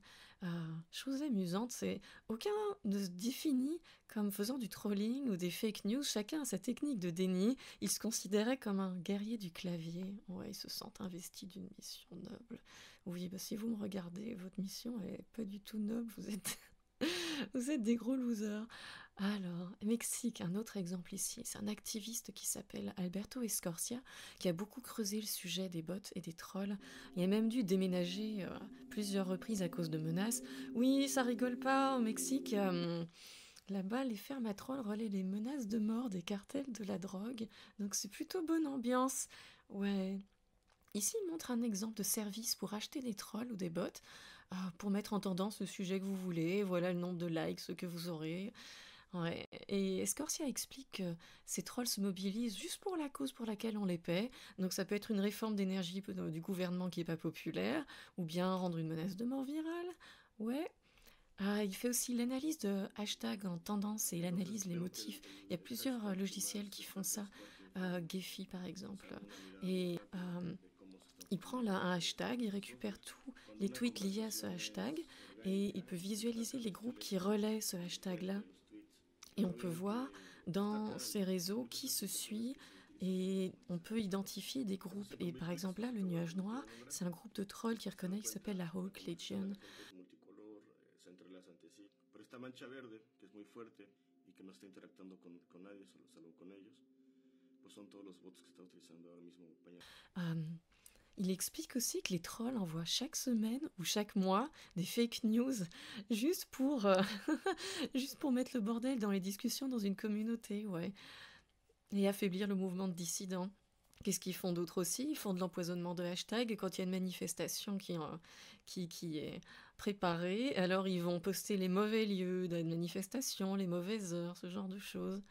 Speaker 1: Chose amusante, c'est aucun ne se définit comme faisant du trolling ou des fake news, chacun a sa technique de déni, il se considérait comme un guerrier du clavier, ouais, il se sent investi d'une mission noble. Oui, bah si vous me regardez, votre mission est pas du tout noble, vous êtes des gros losers. Alors, Mexique, un autre exemple ici, c'est un activiste qui s'appelle Alberto Escorcia, qui a beaucoup creusé le sujet des bots et des trolls. Il a même dû déménager plusieurs reprises à cause de menaces. Oui, ça rigole pas, au Mexique, là-bas, les fermes à trolls relaient les menaces de mort des cartels de la drogue, donc c'est plutôt bonne ambiance. Ouais. Ici, il montre un exemple de service pour acheter des trolls ou des bots, pour mettre en tendance le sujet que vous voulez, voilà le nombre de likes que vous aurez. Ouais. Et Escorcia explique que ces trolls se mobilisent juste pour la cause pour laquelle on les paie. Donc ça peut être une réforme d'énergie du gouvernement qui n'est pas populaire, ou bien rendre une menace de mort virale. Ouais. Il fait aussi l'analyse de hashtags en tendance et il analyse les motifs. Il y a plusieurs logiciels qui font ça. Gephi par exemple. Et il prend là un hashtag, il récupère tous les tweets liés à ce hashtag et il peut visualiser les groupes qui relaient ce hashtag-là. Et on peut voir dans ces réseaux qui se suit et on peut identifier des groupes. Et par exemple là, le Nuage Noir, c'est un groupe de trolls qui reconnaît qui s'appelle la Hawk Legion.
Speaker 14: esta mancha verde, que es muy fuerte y que no está interactuando con nadie, salvo con ellos, pues son todos los bots que está utilizando ahora mismo Pañal.
Speaker 1: Il explique aussi que les trolls envoient chaque semaine ou chaque mois des fake news juste pour, juste pour mettre le bordel dans les discussions dans une communauté, ouais. Et affaiblir le mouvement de dissidents. Qu'est-ce qu'ils font d'autre aussi? Ils font de l'empoisonnement de hashtags. Et quand il y a une manifestation qui est préparée, alors ils vont poster les mauvais lieux de la manifestation, les mauvaises heures, ce genre de choses.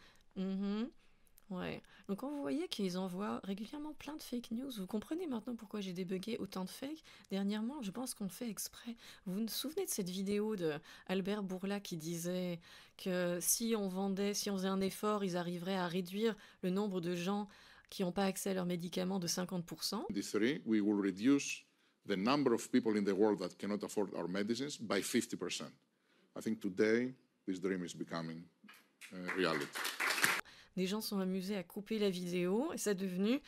Speaker 1: Ouais. Donc quand vous voyez qu'ils envoient régulièrement plein de fake news, vous comprenez maintenant pourquoi j'ai débugué autant de fake. Dernièrement, je pense qu'on le fait exprès. Vous vous souvenez de cette vidéo de Albert Bourla qui disait que si on faisait un effort, ils arriveraient à réduire le nombre de gens qui n'ont pas accès à leurs médicaments de 50%.
Speaker 15: We will reduce the number of people in the world that cannot afford our medicines by 50%. I think today this dream is becoming reality.
Speaker 1: Des gens sont amusés à couper la vidéo et ça est devenu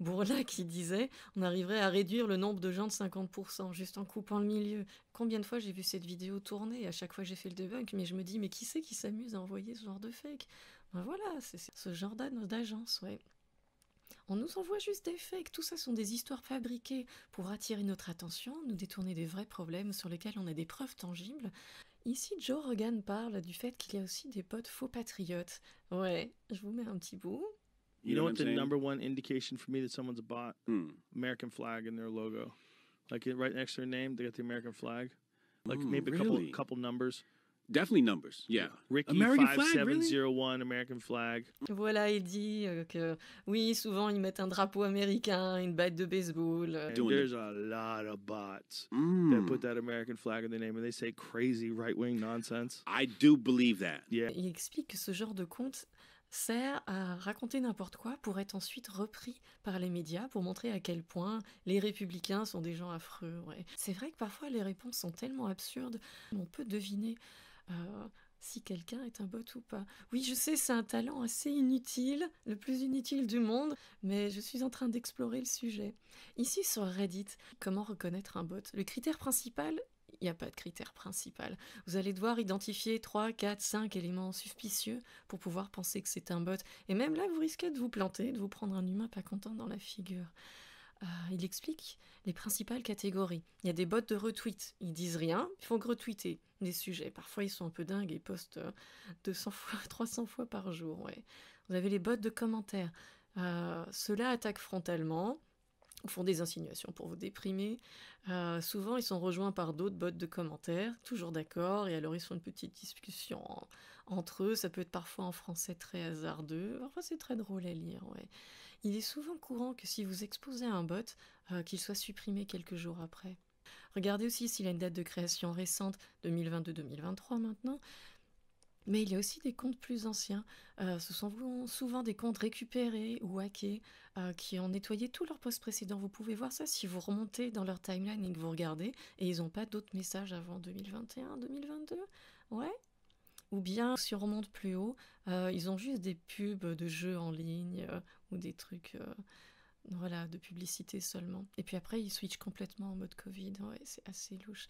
Speaker 1: Bourla qui disait on arriverait à réduire le nombre de gens de 50% juste en coupant le milieu. Combien de fois j'ai vu cette vidéo tourner? À chaque fois j'ai fait le debug, mais je me dis mais qui c'est qui s'amuse à envoyer ce genre de fake? Ben voilà, c'est ce genre d'agence, ouais. On nous envoie juste des fakes, tout ça sont des histoires fabriquées pour attirer notre attention, nous détourner des vrais problèmes sur lesquels on a des preuves tangibles. Ici, Joe Rogan parle du fait qu'il y a aussi des potes faux patriotes. Ouais, je vous mets un petit bout.
Speaker 16: You know what the number one indication for me that someone's a bot? American flag in their logo. Like right next to their name, they got the American flag. Like maybe a couple numbers.
Speaker 17: Definitely numbers, yeah.
Speaker 16: Ricky
Speaker 17: American
Speaker 16: 5701,
Speaker 17: flag,
Speaker 16: American flag.
Speaker 1: Voilà, il dit que oui, souvent ils mettent un drapeau américain, une batte de baseball.
Speaker 16: There's a lot of bots that put that American flag in their name and they say crazy right-wing nonsense.
Speaker 17: I do believe that.
Speaker 16: Yeah.
Speaker 1: Il explique que ce genre de compte sert à raconter n'importe quoi pour être ensuite repris par les médias pour montrer à quel point les républicains sont des gens affreux. Ouais. C'est vrai que parfois les réponses sont tellement absurdes, on peut deviner si quelqu'un est un bot ou pas. Oui, je sais, c'est un talent assez inutile, le plus inutile du monde, mais je suis en train d'explorer le sujet. Ici sur Reddit, comment reconnaître un bot? Le critère principal, il n'y a pas de critère principal. Vous allez devoir identifier 3, 4, 5 éléments suspicieux pour pouvoir penser que c'est un bot. Et même là, vous risquez de vous planter, de vous prendre un humain pas content dans la figure. Il explique les principales catégories. Il y a des bots de retweet. Ils disent rien, ils font que retweeter des sujets. Parfois, ils sont un peu dingues et postent 200 fois, 300 fois par jour. Ouais. Vous avez les bots de commentaires. Ceux-là attaquent frontalement, font des insinuations pour vous déprimer. Souvent, ils sont rejoints par d'autres bots de commentaires, toujours d'accord, et alors ils font une petite discussion entre eux. Ça peut être parfois en français très hasardeux, parfois c'est très drôle à lire, ouais. Il est souvent courant que si vous exposez un bot, qu'il soit supprimé quelques jours après. Regardez aussi s'il a une date de création récente, 2022-2023 maintenant. Mais il y a aussi des comptes plus anciens. Ce sont souvent des comptes récupérés ou hackés qui ont nettoyé tous leurs posts précédents. Vous pouvez voir ça si vous remontez dans leur timeline et que vous regardez, et ils n'ont pas d'autres messages avant 2021-2022. Ouais. Ou bien, si on remonte plus haut, ils ont juste des pubs de jeux en ligne ou des trucs voilà, de publicité seulement. Et puis après, ils switchent complètement en mode Covid. Ouais, c'est assez louche.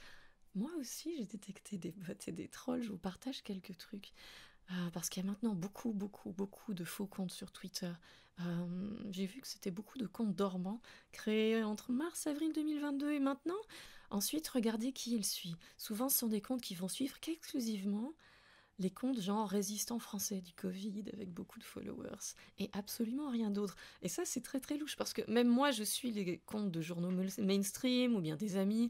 Speaker 1: Moi aussi, j'ai détecté des bots et des trolls. Je vous partage quelques trucs. Parce qu'il y a maintenant beaucoup de faux comptes sur Twitter. J'ai vu que c'était beaucoup de comptes dormants créés entre mars et avril 2022 et maintenant. Ensuite, regardez qui il suit. Souvent, ce sont des comptes qui vont suivre qu'exclusivement les comptes genre résistants français du Covid avec beaucoup de followers et absolument rien d'autre. Et ça, c'est très très louche parce que même moi, je suis les comptes de journaux mainstream ou bien des amis,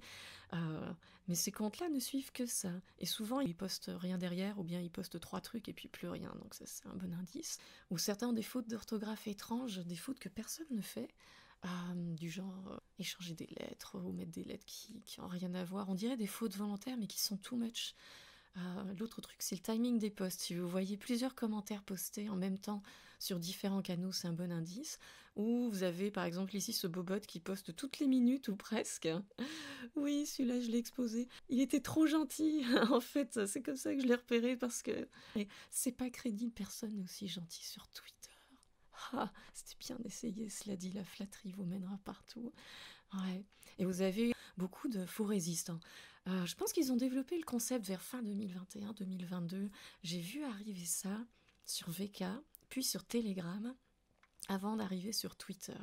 Speaker 1: mais ces comptes-là ne suivent que ça. Et souvent, ils postent rien derrière ou bien ils postent 3 trucs et puis plus rien. Donc ça, c'est un bon indice. Ou certains ont des fautes d'orthographe étranges, des fautes que personne ne fait. Du genre échanger des lettres ou mettre des lettres qui n'ont rien à voir. On dirait des fautes volontaires mais qui sont too much. L'autre truc, c'est le timing des posts. Si vous voyez plusieurs commentaires postés en même temps sur différents canaux, c'est un bon indice. Ou vous avez par exemple ici ce bobot qui poste toutes les minutes ou presque. Oui, celui-là, je l'ai exposé. Il était trop gentil. En fait, c'est comme ça que je l'ai repéré parce que c'est pas crédible, personne n'est aussi gentil sur Twitter. C'était bien essayé, cela dit, la flatterie vous mènera partout. Ouais. Et vous avez beaucoup de faux résistants. Je pense qu'ils ont développé le concept vers fin 2021-2022. J'ai vu arriver ça sur VK, puis sur Telegram, avant d'arriver sur Twitter.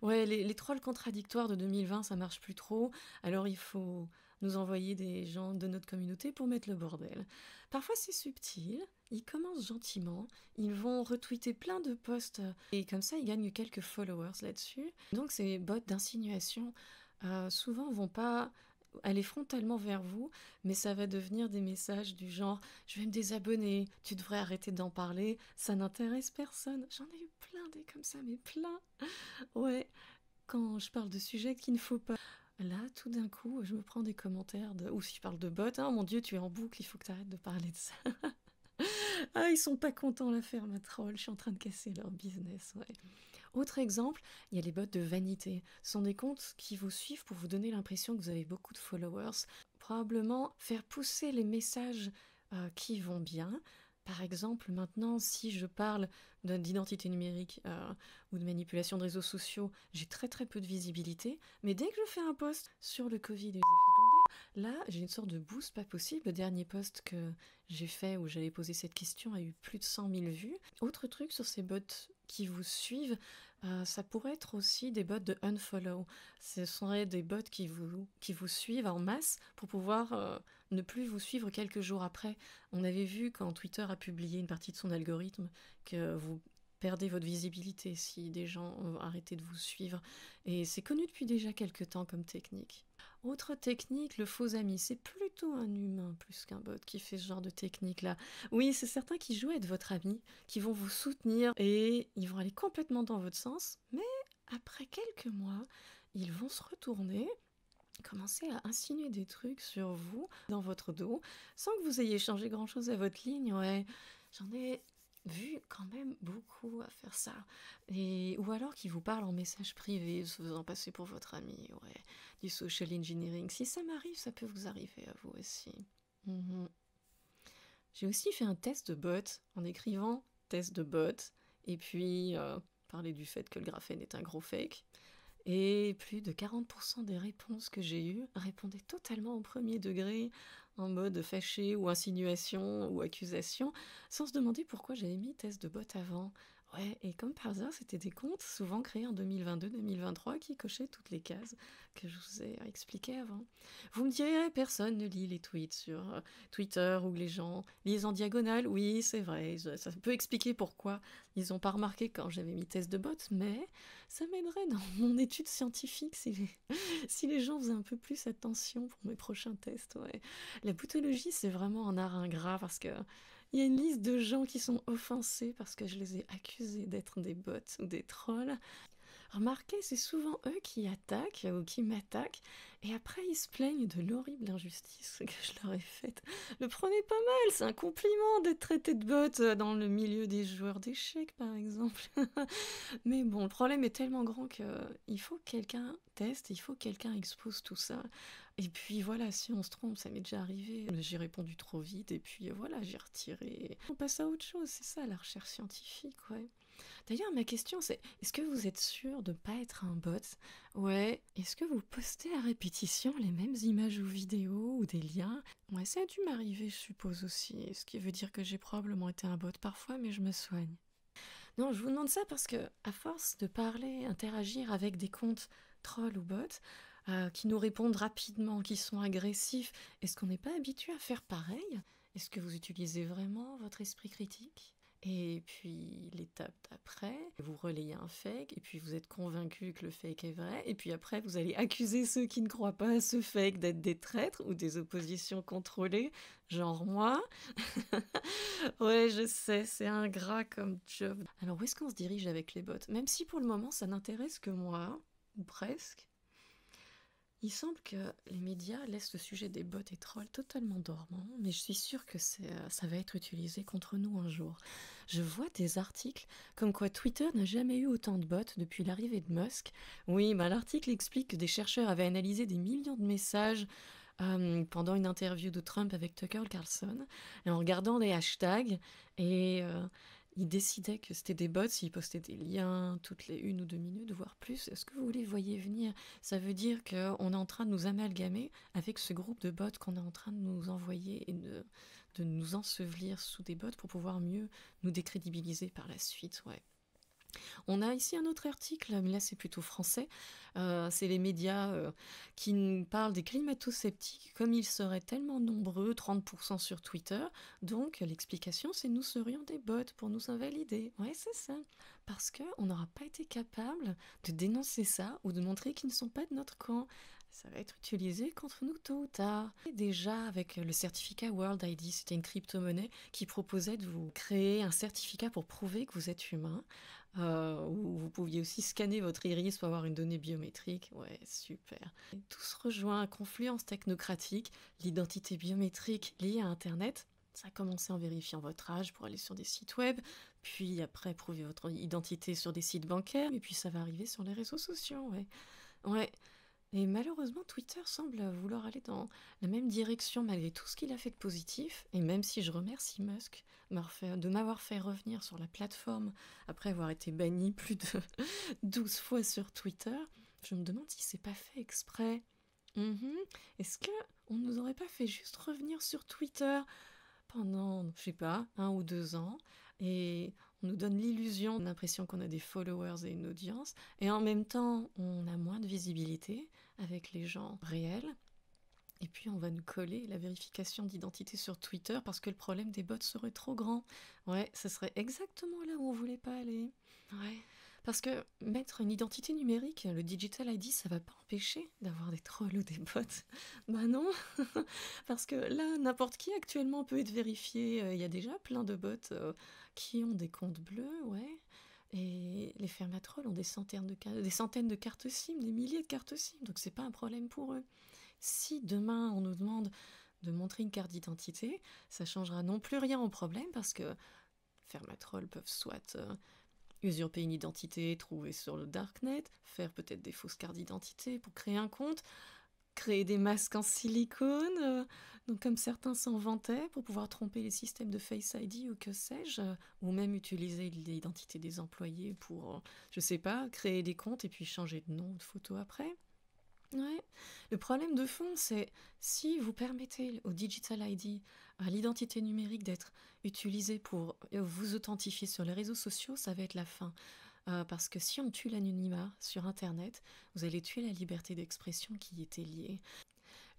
Speaker 1: Ouais, les trolls contradictoires de 2020, ça marche plus trop, alors il faut nous envoyer des gens de notre communauté pour mettre le bordel. Parfois c'est subtil, ils commencent gentiment, ils vont retweeter plein de posts, et comme ça ils gagnent quelques followers là-dessus. Donc ces bots d'insinuation, souvent vont pas aller frontalement vers vous, mais ça va devenir des messages du genre « Je vais me désabonner, tu devrais arrêter d'en parler, ça n'intéresse personne. » J'en ai eu plein des comme ça, mais plein. Ouais, quand je parle de sujets qu'il ne faut pas. Là, tout d'un coup, je me prends des commentaires ou si je parle de bots, hein, mon Dieu, tu es en boucle, il faut que tu arrêtes de parler de ça. Ah, ils sont pas contents, la ferme à troll, je suis en train de casser leur business, ouais. Autre exemple, il y a les bots de vanité. Ce sont des comptes qui vous suivent pour vous donner l'impression que vous avez beaucoup de followers. Probablement faire pousser les messages qui vont bien. Par exemple, maintenant, si je parle d'identité numérique ou de manipulation de réseaux sociaux, j'ai très très peu de visibilité. Mais dès que je fais un post sur le Covid et les effets secondaires, là, j'ai une sorte de boost pas possible. Le dernier post que j'ai fait où j'avais posé cette question a eu plus de 100 000 vues. Autre truc sur ces bots qui vous suivent, ça pourrait être aussi des bots de unfollow. Ce seraient des bots qui vous suivent en masse pour pouvoir ne plus vous suivre quelques jours après. On avait vu quand Twitter a publié une partie de son algorithme que vous perdez votre visibilité si des gens ont arrêté de vous suivre. Et c'est connu depuis déjà quelques temps comme technique. Autre technique, le faux ami. C'est plutôt un humain plus qu'un bot qui fait ce genre de technique-là. Oui, c'est certains qui jouent à être votre ami, qui vont vous soutenir et ils vont aller complètement dans votre sens, mais après quelques mois, ils vont se retourner, commencer à insinuer des trucs sur vous, dans votre dos, sans que vous ayez changé grand-chose à votre ligne. Ouais, j'en ai vu quand même beaucoup à faire ça. Ou alors qui vous parlent en message privé, se faisant passer pour votre ami, ouais. Du social engineering. Si ça m'arrive, ça peut vous arriver à vous aussi. J'ai aussi fait un test de bot en écrivant test de bot, et puis parler du fait que le graphène est un gros fake. Et plus de 40% des réponses que j'ai eues répondaient totalement au premier degré, en mode fâché ou insinuation ou accusation, sans se demander pourquoi j'avais mis test de bot avant. Ouais, et comme par hasard, c'était des comptes souvent créés en 2022-2023 qui cochaient toutes les cases que je vous ai expliquées avant. Vous me direz, personne ne lit les tweets sur Twitter ou les gens lisent en diagonale. Oui, c'est vrai, ça peut expliquer pourquoi ils n'ont pas remarqué quand j'avais mis test de bot, mais ça m'aiderait dans mon étude scientifique si les gens faisaient un peu plus attention pour mes prochains tests. Ouais. La boutologie, c'est vraiment un art ingrat parce que il y a une liste de gens qui sont offensés parce que je les ai accusés d'être des bots ou des trolls. Remarquez, c'est souvent eux qui attaquent ou qui m'attaquent, et après ils se plaignent de l'horrible injustice que je leur ai faite. Le prenez pas mal, c'est un compliment d'être traité de bot dans le milieu des joueurs d'échecs, par exemple. Mais bon, le problème est tellement grand qu'il faut que quelqu'un teste, il faut que quelqu'un expose tout ça. Et puis voilà, si on se trompe, ça m'est déjà arrivé, j'ai répondu trop vite, et puis voilà, j'ai retiré. On passe à autre chose, c'est ça la recherche scientifique, ouais. D'ailleurs, ma question c'est, est-ce que vous êtes sûr de ne pas être un bot? Ouais. Est-ce que vous postez à répétition les mêmes images ou vidéos ou des liens? Ouais, ça a dû m'arriver, je suppose aussi, ce qui veut dire que j'ai probablement été un bot parfois, mais je me soigne. Non, je vous demande ça parce que, à force de parler, interagir avec des comptes trolls ou bots, qui nous répondent rapidement, qui sont agressifs, est-ce qu'on n'est pas habitué à faire pareil? Est-ce que vous utilisez vraiment votre esprit critique? Et puis l'étape d'après, vous relayez un fake, et puis vous êtes convaincu que le fake est vrai, et puis après vous allez accuser ceux qui ne croient pas à ce fake d'être des traîtres ou des oppositions contrôlées, genre moi. Ouais, je sais, c'est ingrat comme job. Alors où est-ce qu'on se dirige avec les bots? Même si pour le moment ça n'intéresse que moi, ou presque. Il semble que les médias laissent le sujet des bots et trolls totalement dormant, mais je suis sûre que ça va être utilisé contre nous un jour. Je vois des articles comme quoi Twitter n'a jamais eu autant de bots depuis l'arrivée de Musk. Oui, l'article explique que des chercheurs avaient analysé des millions de messages pendant une interview de Trump avec Tucker Carlson, et en regardant les hashtags, et ils décidaient que c'était des bots s'ils postaient des liens toutes les 1 ou 2 minutes, voire plus. Est-ce que vous les voyez venir? Ça veut dire qu'on est en train de nous amalgamer avec ce groupe de bots qu'on est en train de nous envoyer et de nous ensevelir sous des bots pour pouvoir mieux nous décrédibiliser par la suite, ouais. On a ici un autre article, mais là c'est plutôt français. C'est les médias qui nous parlent des climato-sceptiques, comme ils seraient tellement nombreux, 30% sur Twitter. Donc l'explication, c'est nous serions des bots pour nous invalider. Ouais, c'est ça. Parce qu'on n'aura pas été capable de dénoncer ça ou de montrer qu'ils ne sont pas de notre camp. Ça va être utilisé contre nous tôt ou tard. Et déjà, avec le certificat World ID, c'était une crypto-monnaie qui proposait de vous créer un certificat pour prouver que vous êtes humain. Où vous pouviez aussi scanner votre iris pour avoir une donnée biométrique. Ouais, super. Et tout se rejoint à confluence technocratique, l'identité biométrique liée à Internet. Ça a commencé en vérifiant votre âge pour aller sur des sites web, puis après prouver votre identité sur des sites bancaires, et puis ça va arriver sur les réseaux sociaux, ouais. Ouais. Et malheureusement, Twitter semble vouloir aller dans la même direction malgré tout ce qu'il a fait de positif. Et même si je remercie Musk de m'avoir fait revenir sur la plateforme après avoir été banni plus de 12 fois sur Twitter, je me demande si c'est pas fait exprès. Est-ce qu'on nous aurait pas fait juste revenir sur Twitter pendant, je sais pas, 1 ou 2 ans et on nous donne l'illusion, l'impression qu'on a des followers et une audience, et en même temps, on a moins de visibilité avec les gens réels, et puis on va nous coller la vérification d'identité sur Twitter parce que le problème des bots serait trop grand. Ouais, ce serait exactement là où on voulait pas aller. Ouais. Parce que mettre une identité numérique, le Digital ID, ça va pas empêcher d'avoir des trolls ou des bots. Bah non, parce que là, n'importe qui actuellement peut être vérifié. Il y a déjà plein de bots qui ont des comptes bleus, ouais. Et les fermatrolls ont des centaines de cartes SIM, des milliers de cartes SIM, donc c'est pas un problème pour eux. Si demain on nous demande de montrer une carte d'identité, ça changera non plus rien au problème parce que fermatrolls peuvent soit usurper une identité trouvée sur le darknet, faire peut-être des fausses cartes d'identité pour créer un compte, créer des masques en silicone, donc comme certains s'en vantaient, pour pouvoir tromper les systèmes de Face ID ou que sais-je, ou même utiliser l'identité des employés pour, je sais pas, créer des comptes et puis changer de nom ou de photo après. Ouais. Le problème de fond, c'est si vous permettez au Digital ID, à l'identité numérique d'être utilisée pour vous authentifier sur les réseaux sociaux, ça va être la fin. Parce que si on tue l'anonymat sur Internet, vous allez tuer la liberté d'expression qui y était liée.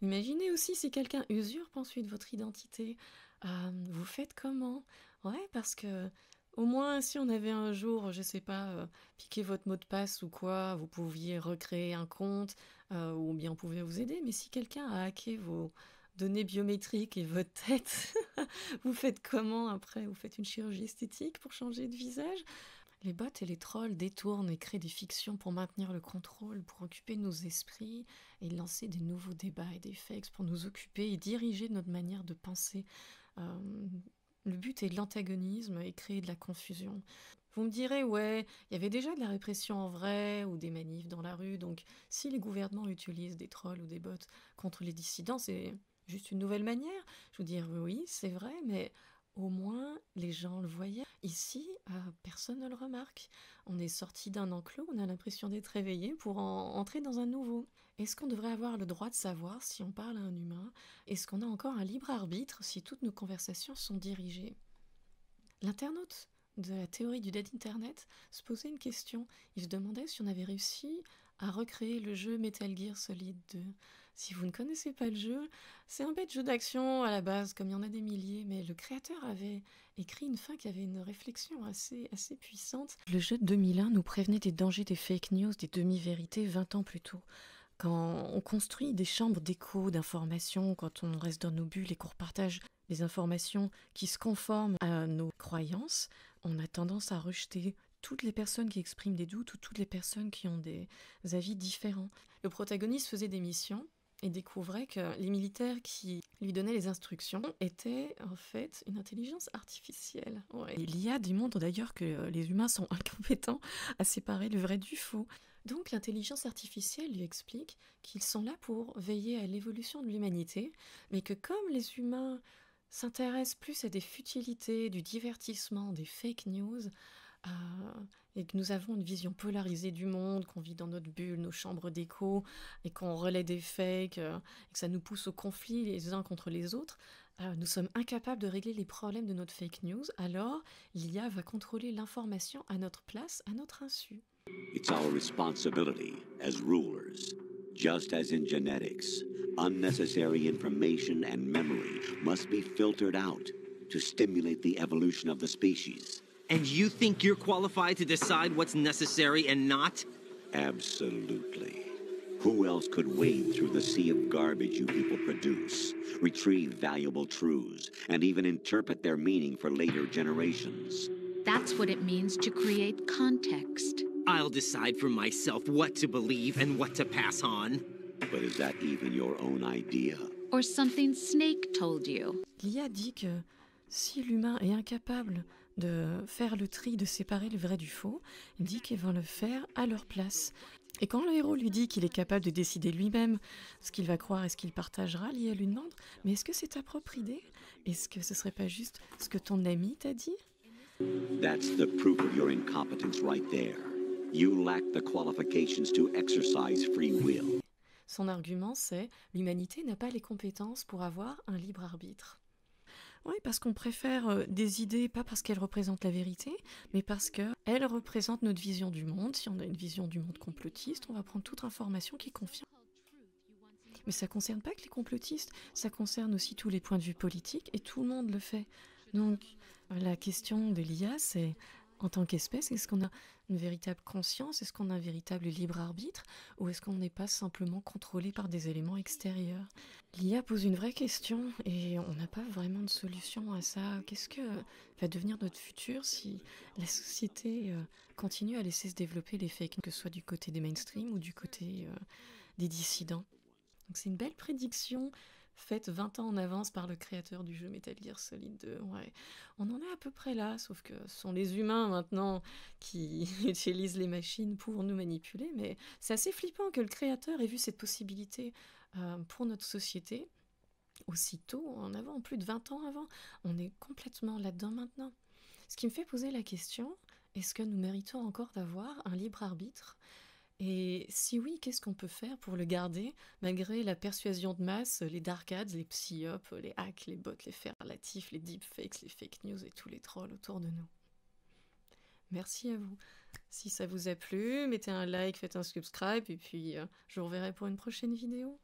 Speaker 1: Imaginez aussi si quelqu'un usurpe ensuite votre identité. Vous faites comment? Ouais, parce que au moins, si on avait un jour, je sais pas, piqué votre mot de passe ou quoi, vous pouviez recréer un compte, ou bien on pouvait vous aider. Mais si quelqu'un a hacké vos données biométriques et votre tête, vous faites comment après? Vous faites une chirurgie esthétique pour changer de visage? Les bots et les trolls détournent et créent des fictions pour maintenir le contrôle, pour occuper nos esprits et lancer des nouveaux débats et des fakes pour nous occuper et diriger notre manière de penser. Le but est de l'antagonisme et créer de la confusion. Vous me direz, ouais, il y avait déjà de la répression en vrai ou des manifs dans la rue, donc si les gouvernements utilisent des trolls ou des bots contre les dissidents, c'est juste une nouvelle manière. Je veux dire, oui, c'est vrai, mais au moins les gens le voyaient. Ici, personne ne le remarque. On est sorti d'un enclos, on a l'impression d'être réveillé pour entrer dans un nouveau. Est-ce qu'on devrait avoir le droit de savoir si on parle à un humain? Est-ce qu'on a encore un libre arbitre si toutes nos conversations sont dirigées? L'internaute de la théorie du Dead Internet se posait une question. Il se demandait si on avait réussi à recréer le jeu Metal Gear Solid 2. Si vous ne connaissez pas le jeu, c'est un bête jeu d'action à la base, comme il y en a des milliers, mais le créateur avait écrit une fin qui avait une réflexion assez puissante. Le jeu de 2001 nous prévenait des dangers des fake news, des demi-vérités 20 ans plus tôt. Quand on construit des chambres d'écho, d'informations, quand on reste dans nos bulles et qu'on repartage les informations qui se conforment à nos croyances, on a tendance à rejeter toutes les personnes qui expriment des doutes ou toutes les personnes qui ont des avis différents. Le protagoniste faisait des missions et découvrait que les militaires qui lui donnaient les instructions étaient en fait une intelligence artificielle. Ouais. L'IA démontre d'ailleurs que les humains sont incompétents à séparer le vrai du faux. Donc l'intelligence artificielle lui explique qu'ils sont là pour veiller à l'évolution de l'humanité, mais que comme les humains s'intéresse plus à des futilités, du divertissement, des fake news, et que nous avons une vision polarisée du monde, qu'on vit dans notre bulle, nos chambres d'écho, et qu'on relaie des fakes, et que ça nous pousse au conflit les uns contre les autres, nous sommes incapables de régler les problèmes de notre fake news, alors l'IA va contrôler l'information à notre place, à notre insu.
Speaker 18: It's our responsibility as rulers. Just as in genetics, unnecessary information and memory must be filtered out to stimulate the evolution of the species.
Speaker 19: And you think you're qualified to decide what's necessary and not?
Speaker 18: Absolutely. Who else could wade through the sea of garbage you people produce, retrieve valuable truths, and even interpret their meaning for later generations?
Speaker 20: That's what it means to create context.
Speaker 19: I'll decide for myself what to believe and what to pass on.
Speaker 18: But is that even your own idea?
Speaker 20: Or something Snake told you?
Speaker 1: L'IA dit que si l'humain est incapable de faire le tri, de séparer le vrai du faux, il dit qu'ils vont le faire à leur place. Et quand le héros lui dit qu'il est capable de décider lui-même ce qu'il va croire et ce qu'il partagera, l'IA lui demande « Mais est-ce que c'est ta propre idée? Est-ce que ce serait pas juste ce que ton ami t'a dit ?»
Speaker 18: That's the proof of your incompetence right there. You lack the qualifications to exercise free will.
Speaker 1: Son argument, c'est « L'humanité n'a pas les compétences pour avoir un libre arbitre. » Oui, parce qu'on préfère des idées, pas parce qu'elles représentent la vérité, mais parce qu'elles représentent notre vision du monde. Si on a une vision du monde complotiste, on va prendre toute information qui confirme. Mais ça ne concerne pas que les complotistes, ça concerne aussi tous les points de vue politiques, et tout le monde le fait. Donc, la question de l'IA, c'est, en tant qu'espèce, est-ce qu'on a une véritable conscience? Est-ce qu'on a un véritable libre arbitre? Ou est-ce qu'on n'est pas simplement contrôlé par des éléments extérieurs? L'IA pose une vraie question et on n'a pas vraiment de solution à ça. Qu'est-ce que va devenir notre futur si la société continue à laisser se développer les fake news, que ce soit du côté des mainstream ou du côté des dissidents? Donc c'est une belle prédiction faite 20 ans en avance par le créateur du jeu Metal Gear Solid 2. Ouais. On en est à peu près là, sauf que ce sont les humains maintenant qui utilisent les machines pour nous manipuler, mais c'est assez flippant que le créateur ait vu cette possibilité pour notre société aussitôt en avant, plus de 20 ans avant. On est complètement là-dedans maintenant. Ce qui me fait poser la question, est-ce que nous méritons encore d'avoir un libre arbitre ? Et si oui, qu'est-ce qu'on peut faire pour le garder, malgré la persuasion de masse, les dark ads, les psyops, les hacks, les bots, les faits relatifs, les deepfakes, les fake news et tous les trolls autour de nous. Merci à vous. Si ça vous a plu, mettez un like, faites un subscribe, et puis je vous reverrai pour une prochaine vidéo.